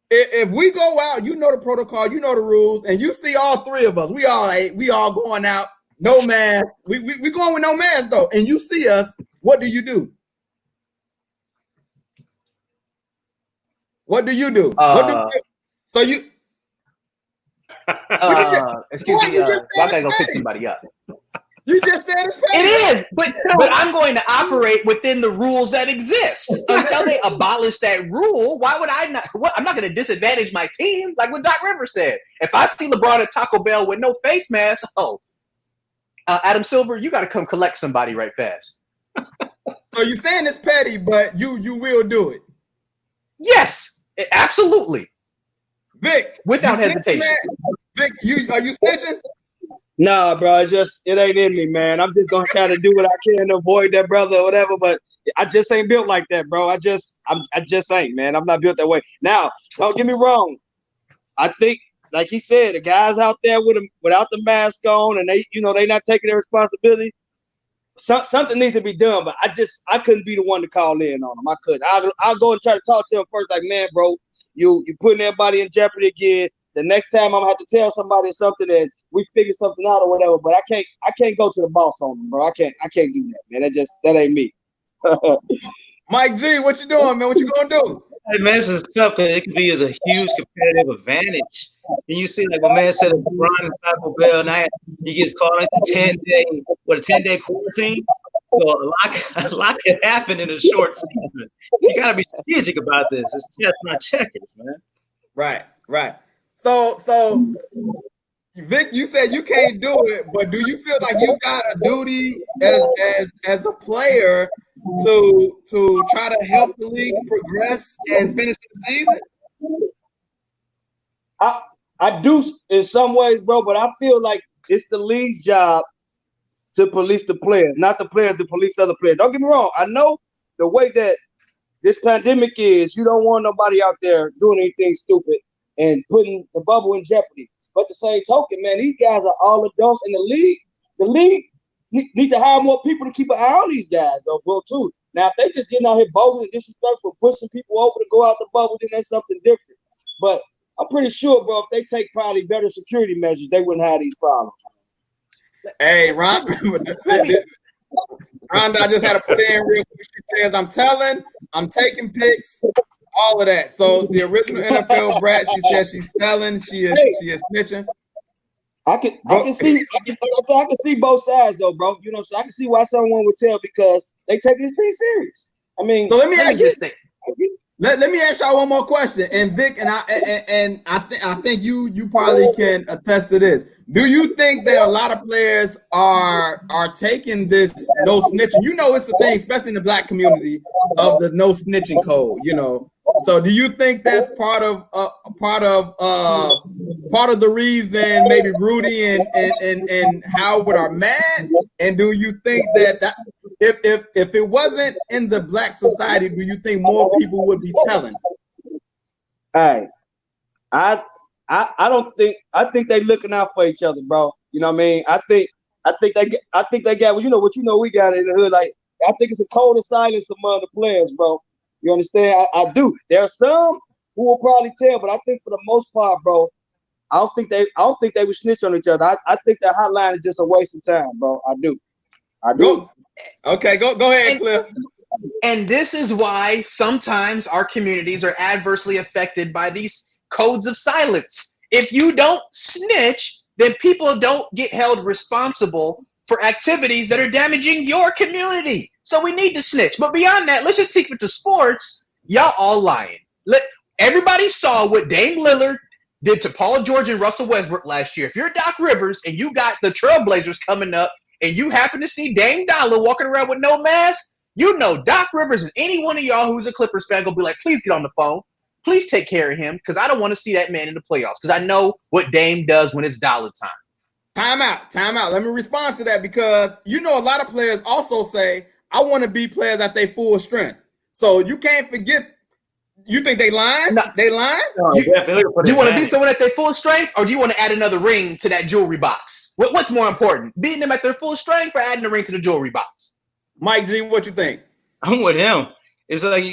if we go out, you know the protocol, you know the rules, and you see all three of us, we all going out, no mask. We going with no mask though, and you see us. What do you do? What do you do? So you. Excuse me. I gotta go pick somebody up. You just said it's petty. It is, but I'm going to operate within the rules that exist until they abolish that rule. Why would I not? I'm not going to disadvantage my team, like what Doc Rivers said. If I see LeBron at Taco Bell with no face mask, Adam Silver, you got to come collect somebody right fast. So you're saying it's petty, but you will do it. Yes, absolutely. Vic, without hesitation. Vic, are you snitching? Nah, bro, it ain't in me, man. I'm just gonna try to do what I can to avoid that brother or whatever, but I just ain't built like that, bro. I just ain't, man. I'm not built that way. Now, don't get me wrong. I think, like he said, the guys out there without the mask on, and they not taking their responsibility. Something needs to be done, but I couldn't be the one to call in on them. I couldn't. I'll go and try to talk to them first, like, man, bro, you putting everybody in jeopardy again. The next time I'm gonna have to tell somebody something that we figure something out or whatever, but I can't go to the boss on them, bro. I can't do that, man. That ain't me. Mike G, what you doing, man? What you gonna do? Hey, man, this is tough because it could be as a huge competitive advantage. And you see, like my man said, LeBron and Taco Bell, now he gets caught like a 10-day quarantine. So a lot could happen in a short season. You gotta be strategic about this. It's just not checkers, man. Right. So Vic, you said you can't do it, but do you feel like you got a duty as a player to try to help the league progress and finish the season? I do in some ways, bro, but I feel like it's the league's job to police the players, not the players to police other players. Don't get me wrong. I know the way that this pandemic is, you don't want nobody out there doing anything stupid and putting the bubble in jeopardy. But the same token, man, these guys are all adults in the league. The league need to hire more people to keep an eye on these guys, though, bro, too. Now, if they just getting out here bogus and disrespectful, pushing people over to go out the bubble, then that's something different. But I'm pretty sure, bro, if they take probably better security measures, they wouldn't have these problems. Hey, Ron, Rhonda, I just had to put in real quick. She says, I'm taking pics, all of that. So the original NFL brat, she says she's telling, she is snitching. I can see both sides though, bro. You know what I'm saying? I can see why someone would tell because they take this thing serious. I mean, so let me ask you. Let me ask y'all one more question. And Vic, I think you probably can attest to this. Do you think that a lot of players are taking this no snitching? You know, it's the thing, especially in the black community, of the no snitching code. You know, so do you think that's part of the reason maybe Rudy and Howard are mad? And do you think that if it wasn't in the black society, do you think more people would be telling? Hey, I think they looking out for each other, bro. You know what I mean? I think they got well, you know we got in the hood. Like I think it's a code of silence among the players, bro. You understand? I do. There are some who will probably tell, but I think for the most part, bro, I don't think they would snitch on each other. I think that hotline is just a waste of time, bro. I do. Okay, go ahead, Cliff. And this is why sometimes our communities are adversely affected by these codes of silence. If you don't snitch, then people don't get held responsible for activities that are damaging your community. So we need to snitch. But beyond that, let's just take it to sports. Y'all all lying. Everybody saw what Dame Lillard did to Paul George and Russell Westbrook last year. If you're Doc Rivers and you got the Trailblazers coming up and you happen to see Dame Dollar walking around with no mask, you know Doc Rivers and any one of y'all who's a Clippers fan gonna be like, please get on the phone. Please take care of him because I don't want to see that man in the playoffs because I know what Dame does when it's dollar time. Time out. Let me respond to that because you know a lot of players also say, I want to be players at their full strength. So you can't forget. You think they lying? No. They lying? No, Do you want to be advantage. someone at their full strength or do you want to add another ring to that jewelry box? What's more important? Beating them at their full strength or adding a ring to the jewelry box? Mike G, what you think? I'm with him. It's like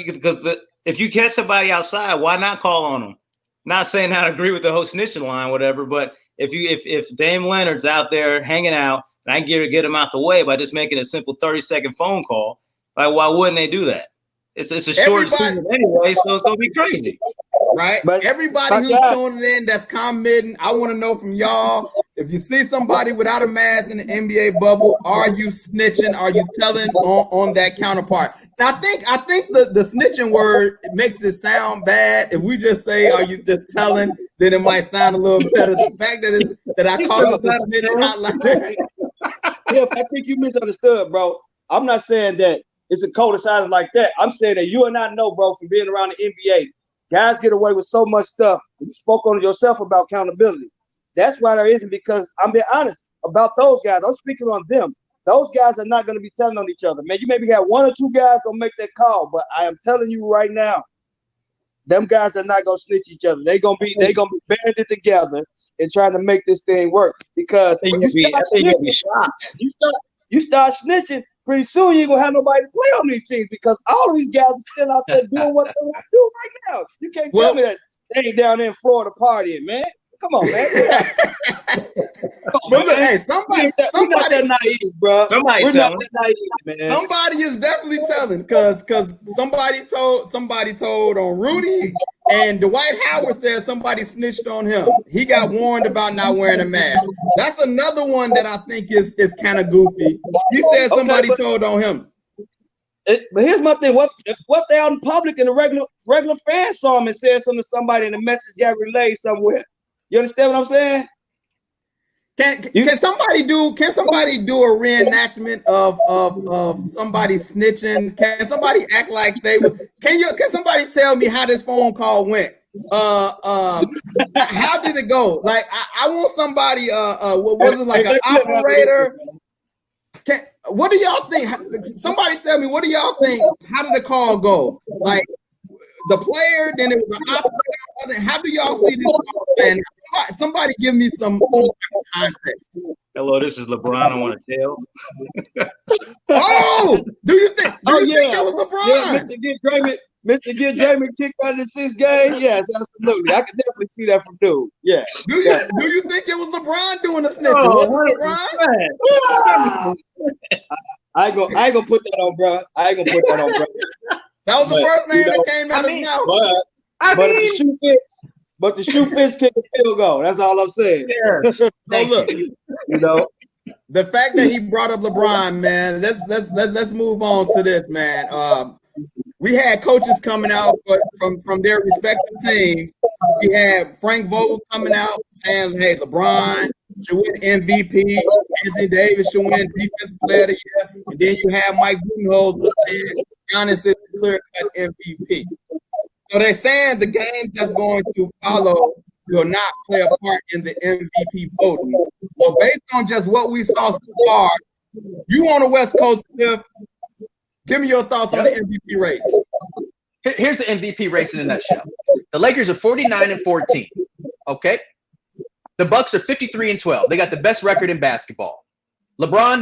if you catch somebody outside, why not call on them? Not saying I agree with the whole snitching line, whatever, but if Dame Leonard's out there hanging out and I can get him out the way by just making a simple 30-second phone call, like why wouldn't they do that? It's a short season anyway, so it's gonna be crazy. Right? But- Everybody but who's yeah. tuning in that's commenting, I want to know from y'all, if you see somebody without a mask in the NBA bubble, are you snitching? Are you telling on that counterpart? And I think the snitching word makes it sound bad. If we just say, are you just telling, then it might sound a little better. The fact that I call it the snitch hotline. Yeah, I think you misunderstood, bro. I'm not saying that it's a code of silence like that. I'm saying that you and I know, bro, from being around the NBA, guys get away with so much stuff. You spoke on it yourself about accountability. That's why there isn't, because I'm being honest about those guys. I'm speaking on them. Those guys are not going to be telling on each other. Man, you maybe have one or two guys gonna make that call, but I am telling you right now, them guys are not gonna snitch each other. They gonna be banded together and trying to make this thing work. Because I think when you'd be shocked. you start snitching, pretty soon you ain't gonna have nobody to play on these teams because all of these guys are still out there doing what they want to do right now. You can't tell me that they ain't down there in Florida partying, man. Come on, man. But look, hey, somebody we're not that naive, bro. We're not that naive, man. Somebody is definitely telling, because somebody told on Rudy, and Dwight Howard said somebody snitched on him. He got warned about not wearing a mask. That's another one that I think is kind of goofy. He said somebody told on him. But here's my thing: what they out in public and the regular fan saw him and said something to somebody, and the message got relayed somewhere? You understand what I'm saying? Can somebody do a reenactment of somebody snitching? Can somebody act like they would? Can somebody tell me how this phone call went? How did it go? Like I want somebody. What was it, like an operator? What do y'all think? Somebody tell me, what do y'all think? How did the call go? Like the player, then it was an operator. How do y'all see this call? And somebody give me some context. Hello, this is LeBron. I want to tell. Oh, do you think it was LeBron? Yeah, Mr. Get Draymond kicked out of the sixth game. Yes, absolutely. I can definitely see that from dude. Yeah. Do you think it was LeBron doing the snitching? Was it LeBron? I ain't gonna put that on, bro. That was the first name that came out of his mouth. But the shoe fits, kick the field goal. That's all I'm saying. Yeah. So look, the fact that he brought up LeBron, man. Let's move on to this, man. We had coaches coming out from their respective teams. We had Frank Vogel coming out saying, "Hey, LeBron should win MVP. Anthony Davis should win Defensive Player of the Year." And then you have Mike Budenholzer saying Giannis is the clear-cut MVP. So they're saying the game that's going to follow will not play a part in the MVP voting. So based on just what we saw so far, you on the West Coast, Cliff, give me your thoughts on the MVP race. Here's the MVP race in a nutshell. The Lakers are 49-14. Okay. The Bucks are 53-12. They got the best record in basketball. LeBron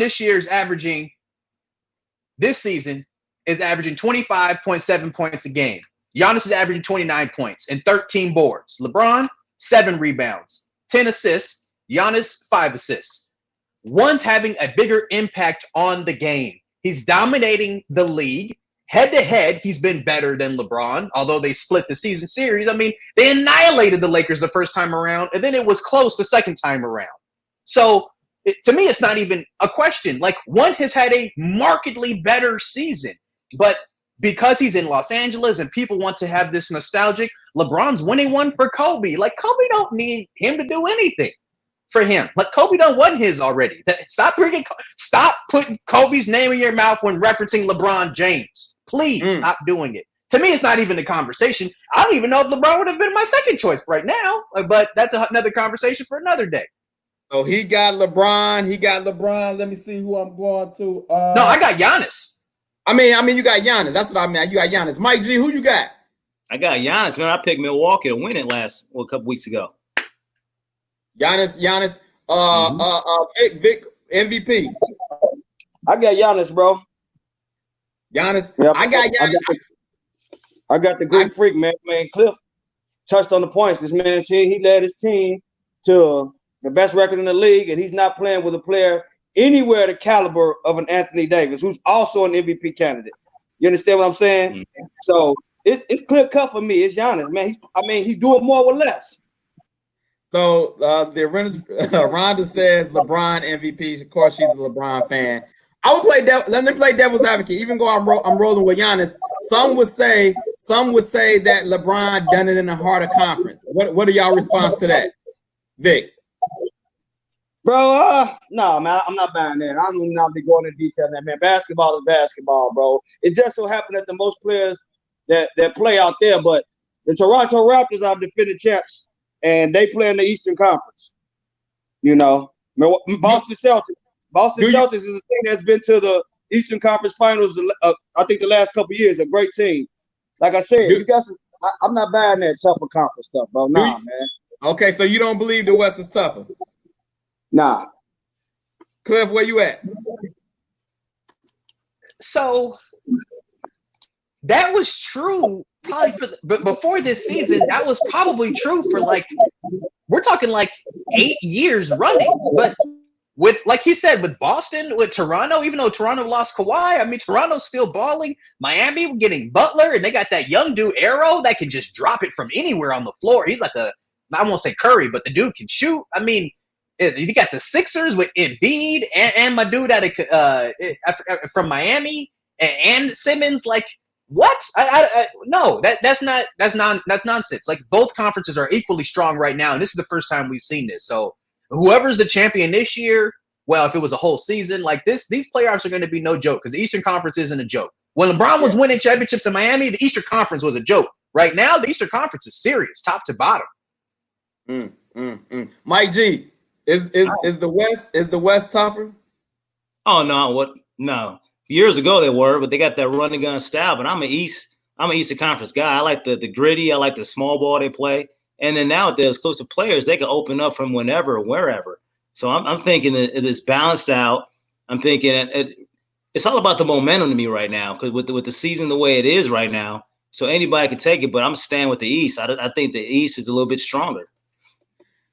this season is averaging 25.7 points a game. Giannis is averaging 29 points and 13 boards. LeBron, 7 rebounds, 10 assists. Giannis, 5 assists. One's having a bigger impact on the game. He's dominating the league. Head to head, he's been better than LeBron, although they split the season series. I mean, they annihilated the Lakers the first time around, and then it was close the second time around. So to me, it's not even a question. Like, one has had a markedly better season, but because he's in Los Angeles and people want to have this nostalgic, LeBron's winning one for Kobe. Like, Kobe don't need him to do anything for him. Like, Kobe done won his already. Stop putting Kobe's name in your mouth when referencing LeBron James. Please stop doing it. To me, it's not even a conversation. I don't even know if LeBron would have been my second choice right now, but that's another conversation for another day. So he got LeBron. Let me see who I'm going to. No, I got Giannis. I mean, you got Giannis. That's what I mean. You got Giannis. Mike G, who you got? I got Giannis, man. I picked Milwaukee to win it a couple weeks ago. Giannis. Vic, MVP. I got Giannis, bro. Giannis. Yep. I got Giannis. I got the Greek freak, man. Cliff touched on the points. This man, he led his team to the best record in the league, and he's not playing with a player anywhere the caliber of an Anthony Davis, who's also an MVP candidate. You understand what I'm saying? Mm-hmm. So it's clear cut for me. It's Giannis, man. He's doing more with less. So Rhonda says LeBron MVP. Of course, she's a LeBron fan. I would let me play devil's advocate. Even though I'm rolling with Giannis, some would say that LeBron done it in a harder conference. What are y'all response to that, Vic? Bro, no, man, I'm not buying that. I don't not be going into detail on that, man. Basketball is basketball, bro. It just so happened that the most players that play out there, but the Toronto Raptors are defending champs, and they play in the Eastern Conference. You know, Boston Celtics. Celtics is a team that's been to the Eastern Conference Finals. I think the last couple of years, a great team. Like I said, you got some. I'm not buying that tougher conference stuff, bro. Nah, man. Okay, so you don't believe the West is tougher? Nah. Cliff, where you at? So that was true probably but before this season. That was probably true for we're talking 8 years running. But with, like he said, with Boston, with Toronto, even though Toronto lost Kawhi, I mean, Toronto's still balling. Miami getting Butler, and they got that young dude Arrow that can just drop it from anywhere on the floor. He's like I won't say Curry, but the dude can shoot. I mean, you got the Sixers with Embiid and my dude from Miami and Simmons. Like, what? No, that's nonsense. Like, both conferences are equally strong right now, and this is the first time we've seen this. So whoever's the champion this year, well, if it was a whole season like this, these playoffs are going to be no joke because the Eastern Conference isn't a joke. When LeBron was winning championships in Miami, the Eastern Conference was a joke. Right now, the Eastern Conference is serious, top to bottom. Mike G. Is the West tougher? Oh no, no. Years ago they were, but they got that run and gun style. But I'm an Eastern Conference guy. I like the gritty, I like the small ball they play. And then now with the exclusive players, they can open up from whenever or wherever. So I'm thinking that it is balanced out. I'm thinking it's all about the momentum to me right now, because with the season the way it is right now, so anybody can take it. But I'm staying with the East. I think the East is a little bit stronger.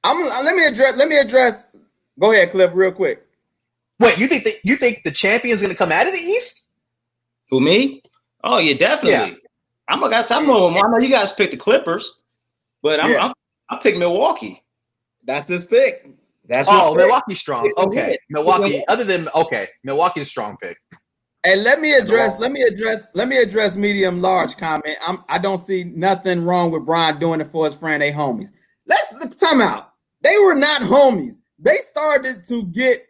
Let me address. Go ahead, Cliff, real quick. Wait, you think the champion's going to come out of the East? Who, me? Oh yeah, definitely. Yeah. I know you guys picked the Clippers, but I pick Milwaukee. That's his pick. Milwaukee's strong. Okay, Milwaukee. Milwaukee's a strong pick. And let me address medium large comment. I don't see nothing wrong with Brian doing it for his friend, they homies. Let's time out. They were not homies. They started to get.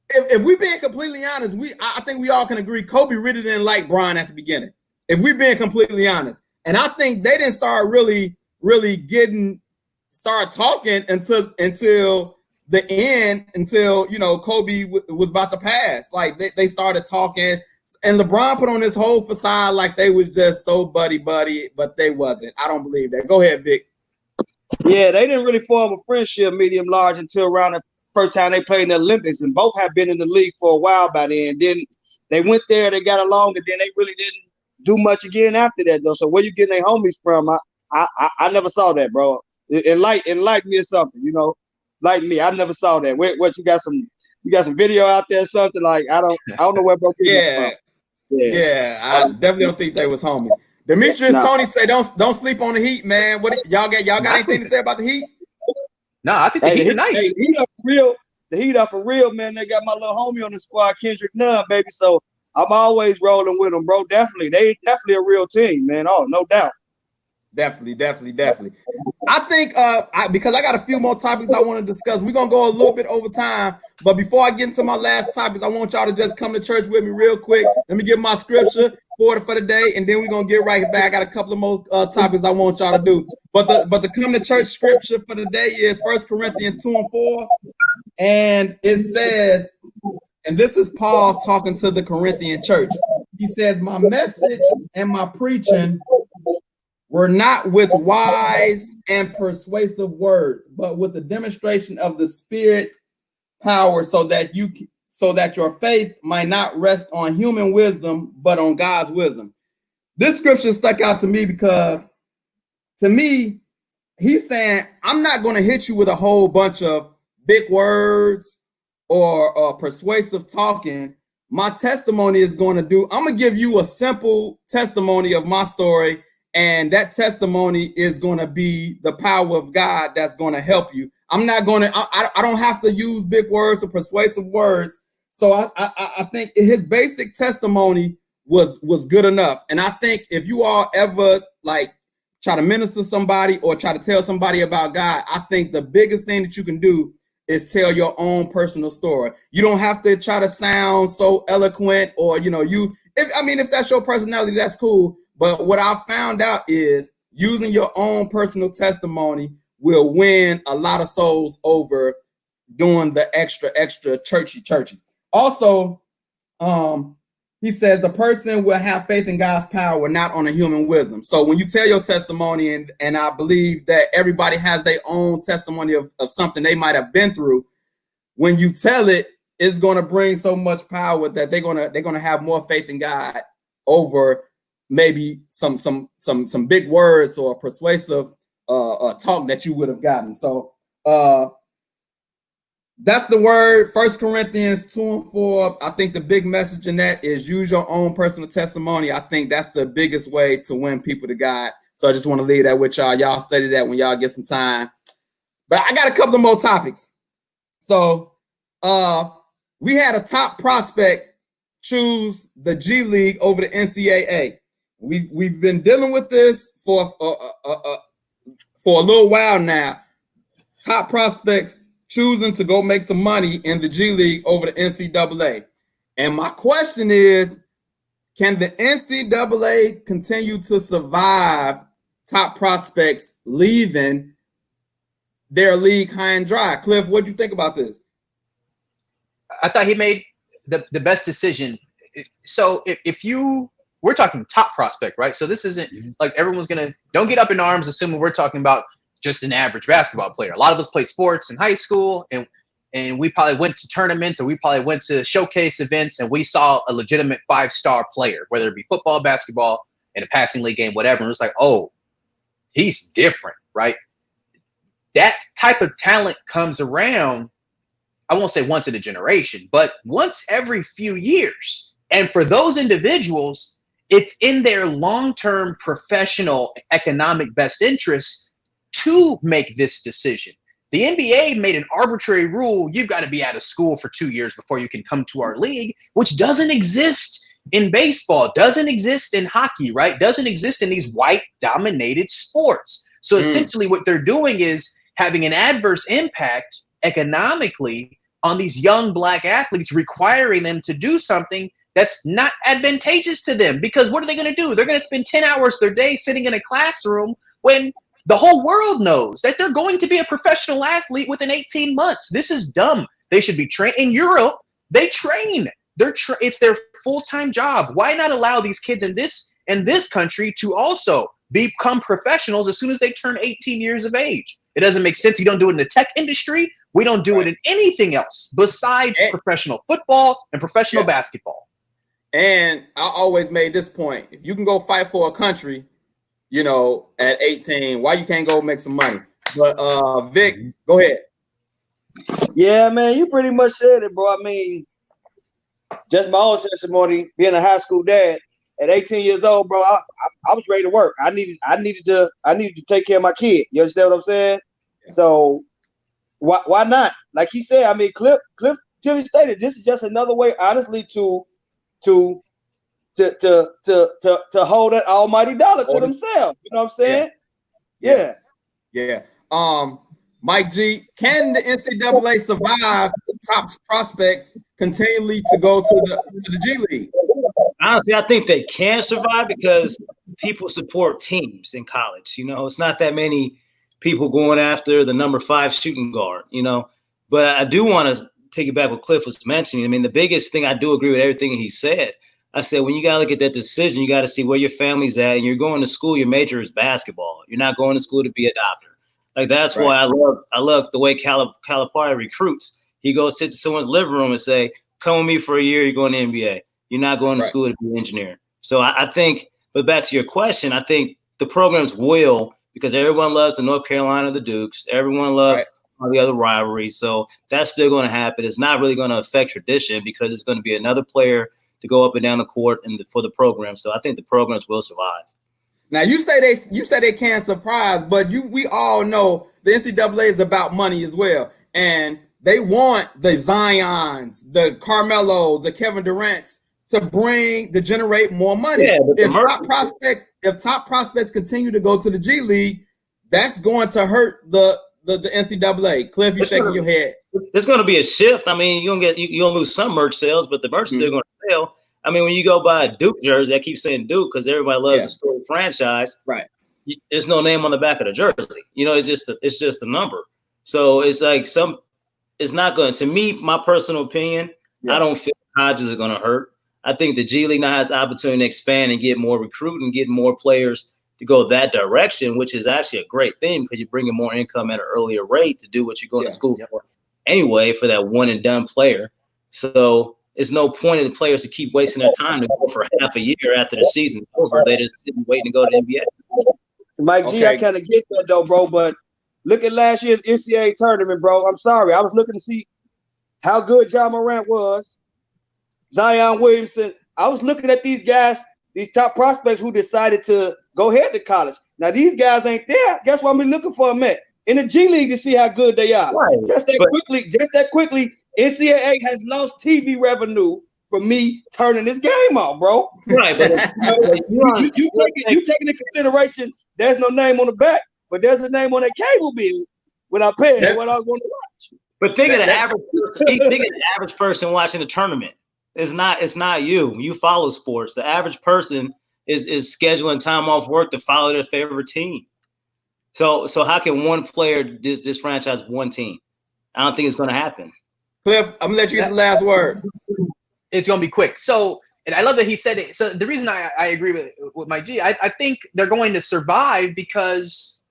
If we're being completely honest, I think we all can agree Kobe really didn't like Brian at the beginning. If we're being completely honest, and I think they didn't start really start talking until the end, until Kobe was about to pass. Like they started talking, and LeBron put on this whole facade like they was just so buddy, but they wasn't. I don't believe that. Go ahead, Vic. Yeah, they didn't really form a friendship medium large until around the first time they played in the Olympics, and both have been in the league for a while by then. Then they went there, they got along, and then they really didn't do much again after that, though. So where you getting their homies from? I never saw that, bro. Enlighten me or something, like me. I never saw that. What you got some video out there or something? Like I don't know where bro came from. Yeah, I definitely don't think they was homies. Demetrius Tony say don't sleep on the Heat, man. What y'all got anything to say about the Heat? No, I think the Heat are nice. Hey, the Heat are for real. The Heat are for real, man. They got my little homie on the squad, Kendrick Nunn, baby. So I'm always rolling with them, bro. Definitely. They definitely a real team, man. Oh, no doubt. Definitely. I think because I got a few more topics I want to discuss. We're gonna go a little bit over time, but before I get into my last topics, I want y'all to just come to church with me real quick. Let me give my scripture for the day, and then we're gonna get right back. I got a couple of more topics I want y'all to do. But the come to church scripture for the day is 1 Corinthians 2:4, and it says, and this is Paul talking to the Corinthian church. He says, "My message and my preaching were not with wise and persuasive words, but with the demonstration of the Spirit power, so that your faith might not rest on human wisdom, but on God's wisdom." This scripture stuck out to me because, to me, he's saying, I'm not going to hit you with a whole bunch of big words or persuasive talking. My testimony is going to I'm going to give you a simple testimony of my story. And that testimony is going to be the power of God that's going to help you. I'm not going to, I don't have to use big words or persuasive words. So I think his basic testimony was good enough. And I think if you all ever like try to minister somebody or try to tell somebody about God, I think the biggest thing that you can do is tell your own personal story. You don't have to try to sound so eloquent or, if that's your personality, that's cool. But what I found out is using your own personal testimony will win a lot of souls over doing the extra churchy. Also, he says the person will have faith in God's power, not on a human wisdom. So when you tell your testimony, and I believe that everybody has their own testimony of something they might have been through, when you tell it, it's going to bring so much power that they're going to have more faith in God over maybe some big words or persuasive talk that you would have gotten. So that's the word, 1 Corinthians 2:4. I think the big message in that is use your own personal testimony. I think that's the biggest way to win people to God. So I just want to leave that with y'all. Y'all study that when y'all get some time. But I got a couple of more topics. So we had a top prospect choose the G League over the NCAA. We've been dealing with this for a little while now. Top prospects choosing to go make some money in the G League over the NCAA. And my question is, can the NCAA continue to survive top prospects leaving their league high and dry? Cliff, what do you think about this? I thought he made the best decision. So we're talking top prospect, right? So this isn't like everyone's don't get up in arms assuming we're talking about just an average basketball player. A lot of us played sports in high school, and we probably went to tournaments, or we probably went to showcase events, and we saw a legitimate 5-star player, whether it be football, basketball, in a passing league game, whatever. And it's like, oh, he's different, right? That type of talent comes around, I won't say once in a generation, but once every few years. And for those individuals, it's in their long-term professional economic best interest to make this decision. The NBA made an arbitrary rule. You've got to be out of school for 2 years before you can come to our league, which doesn't exist in baseball, doesn't exist in hockey, right? Doesn't exist in these white-dominated sports. So essentially what they're doing is having an adverse impact economically on these young black athletes, requiring them to do something that's not advantageous to them. Because what are they going to do? They're going to spend 10 hours their day sitting in a classroom when the whole world knows that they're going to be a professional athlete within 18 months. This is dumb. They should be trained. In Europe, they train. It's their full-time job. Why not allow these kids in this country to also become professionals as soon as they turn 18 years of age? It doesn't make sense. You don't do it in the tech industry. We don't do it in anything else besides professional football and professional basketball. And I always made this point. If you can go fight for a country, at 18, why you can't go make some money? But Vic, go ahead. Yeah, man, you pretty much said it, bro. I mean, just my own testimony, being a high school dad at 18 years old, bro, I was ready to work. I needed to take care of my kid. You understand what I'm saying? Yeah. So why not? Like he said, I mean, Cliff clearly stated this is just another way, honestly, to hold that almighty dollar to themselves. You know what I'm saying? Yeah. Mike G, can the NCAA survive top prospects continually to go to the G League? Honestly, I think they can survive because people support teams in college. You know, it's not that many people going after the number 5 shooting guard, you know. But I do want to piggyback what Cliff was mentioning. I mean, the biggest thing, I do agree with everything he said. I said, when you got to look at that decision, you got to see where your family's at. And you're going to school, your major is basketball. You're not going to school to be a doctor. Like, that's why I love the way Calipari recruits. He goes sit to someone's living room and say, come with me for a year, you're going to the NBA. You're not going to school to be an engineer. So I think, but back to your question, I think the programs will, because everyone loves the North Carolina, the Dukes. Everyone loves all the other rivalries. So that's still going to happen. It's not really going to affect tradition because it's going to be another player to go up and down the court for the program. So I think the programs will survive. Now you say they can't surprise, but we all know the NCAA is about money as well, and they want the Zions, the Carmelos, the Kevin Durant's to generate more money. Yeah, if top prospects continue to go to the G League, that's going to hurt the NCAA. Cliff, you're shaking your head. There's going to be a shift. I mean, you're going to lose some merch sales, but the merch is still going to sell. I mean, when you go buy a Duke jersey, I keep saying Duke because everybody loves the story franchise. Right. There's no name on the back of the jersey. You know, it's just a number. So it's like it's not going to me, my personal opinion, I don't feel Hodges is going to hurt. I think the G League now has the opportunity to expand and get more recruiting, get more players to go that direction, which is actually a great thing because you're bringing more income at an earlier rate to do what you're going to school for anyway for that one and done player. So it's no point in the players to keep wasting their time to go for half a year after the season's over. They just sitting waiting to go to the NBA. Mike G, I kind of get that though, bro. But look at last year's NCAA tournament, bro. I'm sorry, I was looking to see how good Ja Morant was, Zion Williamson. I was looking at these guys, these top prospects who decided to go ahead to college. Now these guys ain't there. Guess what? I'm looking for them at in the G League to see how good they are. Right. Just that quickly. NCAA has lost TV revenue for me turning this game off, bro. Right, but you taking into consideration there's no name on the back, but there's a name on that cable bill when I pay what I want to watch. But think of the average person watching the tournament. It's not you. You follow sports. The average person is scheduling time off work to follow their favorite team. So how can one player this franchise one team? I don't think it's going to happen. Cliff, I'm gonna let you get the last word. It's gonna be quick. So, and I love that he said it. So the reason I agree with Mike G, I think they're going to survive because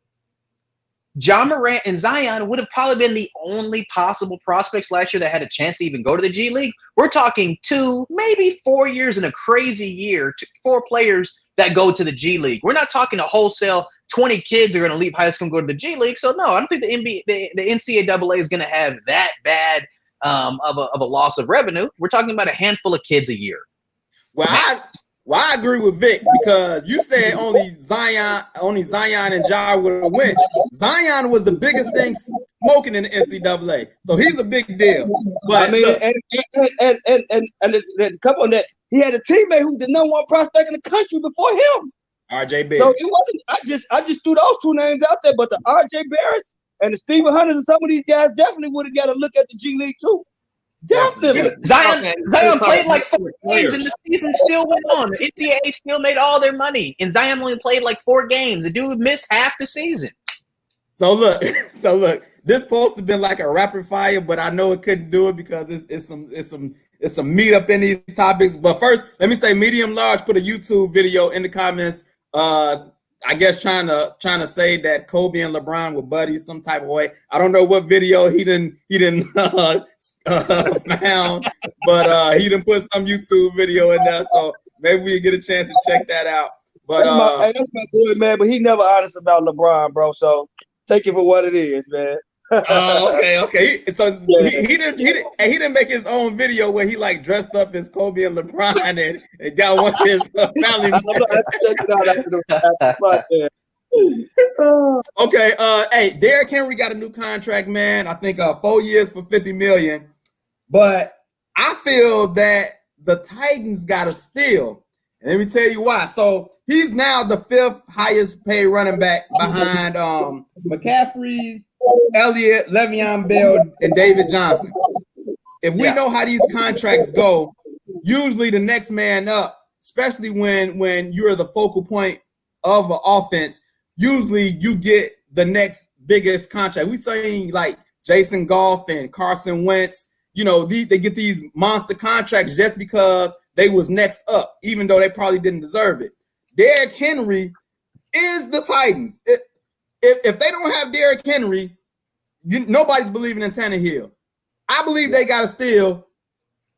Ja Morant and Zion would have probably been the only possible prospects last year that had a chance to even go to the G League. We're talking 2, maybe 4 years in a crazy year, 4 players that go to the G League. We're not talking a wholesale 20 kids are going to leave high school and go to the G League. So no, I don't think the NCAA is going to have that bad of a loss of revenue. We're talking about a handful of kids a year. Well, I agree with Vic because you said only Zion and Ja would have went. Zion was the biggest thing smoking in the NCAA, so he's a big deal. But I mean, and the couple of that, he had a teammate who was the number 1 prospect in the country before him, RJ Barrett. So it wasn't. I just threw those 2 names out there, but the RJ Barretts and the Stephen Hunters and some of these guys definitely would have got to look at the G League too. Definitely. Zion played like 4 games and the season still went on. The NCAA still made all their money, and Zion only played like 4 games. The dude missed half the season. So look, this supposed to have been like a rapid fire, but I know it couldn't do it because it's some meat up in these topics. But first, let me say, Medium Large put a YouTube video in the comments. I guess trying to say that Kobe and LeBron were buddies some type of way. I don't know what video he didn't found, but he didn't put some YouTube video in there. So maybe we get a chance to check that out. But that's my boy, man. But he never honest about LeBron, bro. So take it for what it is, man. Okay. So Yeah. he didn't make his own video where he like dressed up as Kobe and LeBron and got one of his family I'm members. gonna have to check it out after the podcast. Okay, hey, Derrick Henry got a new contract, man. I think 4 years for $50 million. But I feel that the Titans got a steal. And let me tell you why. So he's now the 5th highest paid running back behind McCaffrey, Elliott, Le'Veon Bell, and David Johnson. If we know how these contracts go, usually the next man up, especially when you're the focal point of an offense, usually you get the next biggest contract. We saying like Jason Goff and Carson Wentz, they get these monster contracts just because they was next up, even though they probably didn't deserve it. Derrick Henry is the Titans. If they don't have Derrick Henry, nobody's believing in Tannehill. I believe they got a steal.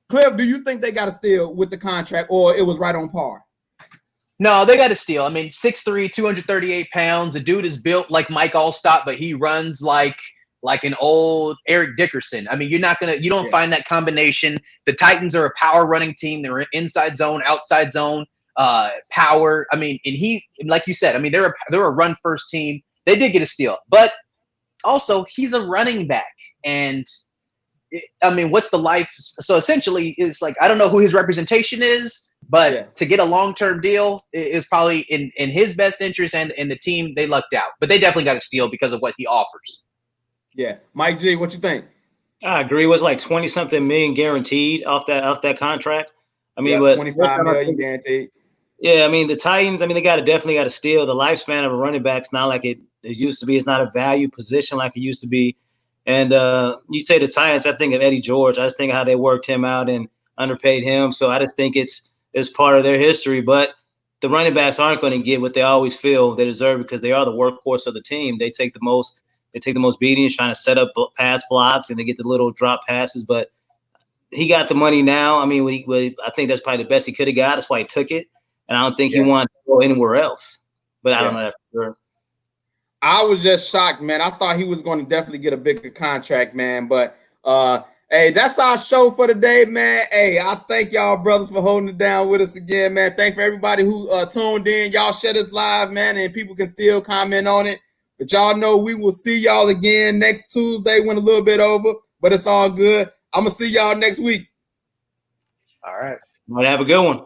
Cliff, do you think they got a steal with the contract, or it was right on par? No, they got a steal. I mean, 6'3", 238 pounds. The dude is built like Mike Allstott, but he runs like an old Eric Dickerson. I mean, you don't find that combination. The Titans are a power running team. They're inside zone, outside zone, power. I mean, and he, like you said, I mean, they're a run first team. They did get a steal, but also he's a running back. And I mean, what's the life? So essentially it's like, I don't know who his representation is, but to get a long-term deal is probably in his best interest, and the team, they lucked out, but they definitely got a steal because of what he offers. Yeah. Mike G, what you think? I agree. It was like 20-something million guaranteed off that contract. I mean, but 25 million guaranteed. Yeah, I mean, the Titans, I mean, they definitely got to steal. The lifespan of a running back is not like it used to be. It's not a value position like it used to be. And you say the Titans, I think of Eddie George. I just think of how they worked him out and underpaid him. So I just think it's part of their history. But the running backs aren't going to get what they always feel they deserve, because they are the workhorse of the team. They take the most beatings trying to set up pass blocks, and they get the little drop passes. But he got the money now. I mean, I think that's probably the best he could have got. That's why he took it. And I don't think he wanted to go anywhere else. But I don't know that for sure. I was just shocked, man. I thought he was going to definitely get a bigger contract, man. But, hey, that's our show for today, man. Hey, I thank y'all brothers for holding it down with us again, man. Thanks for everybody who tuned in. Y'all share this live, man, and people can still comment on it. But y'all know we will see y'all again next Tuesday when a little bit over. But it's all good. I'm going to see y'all next week. All right. Might have a good one.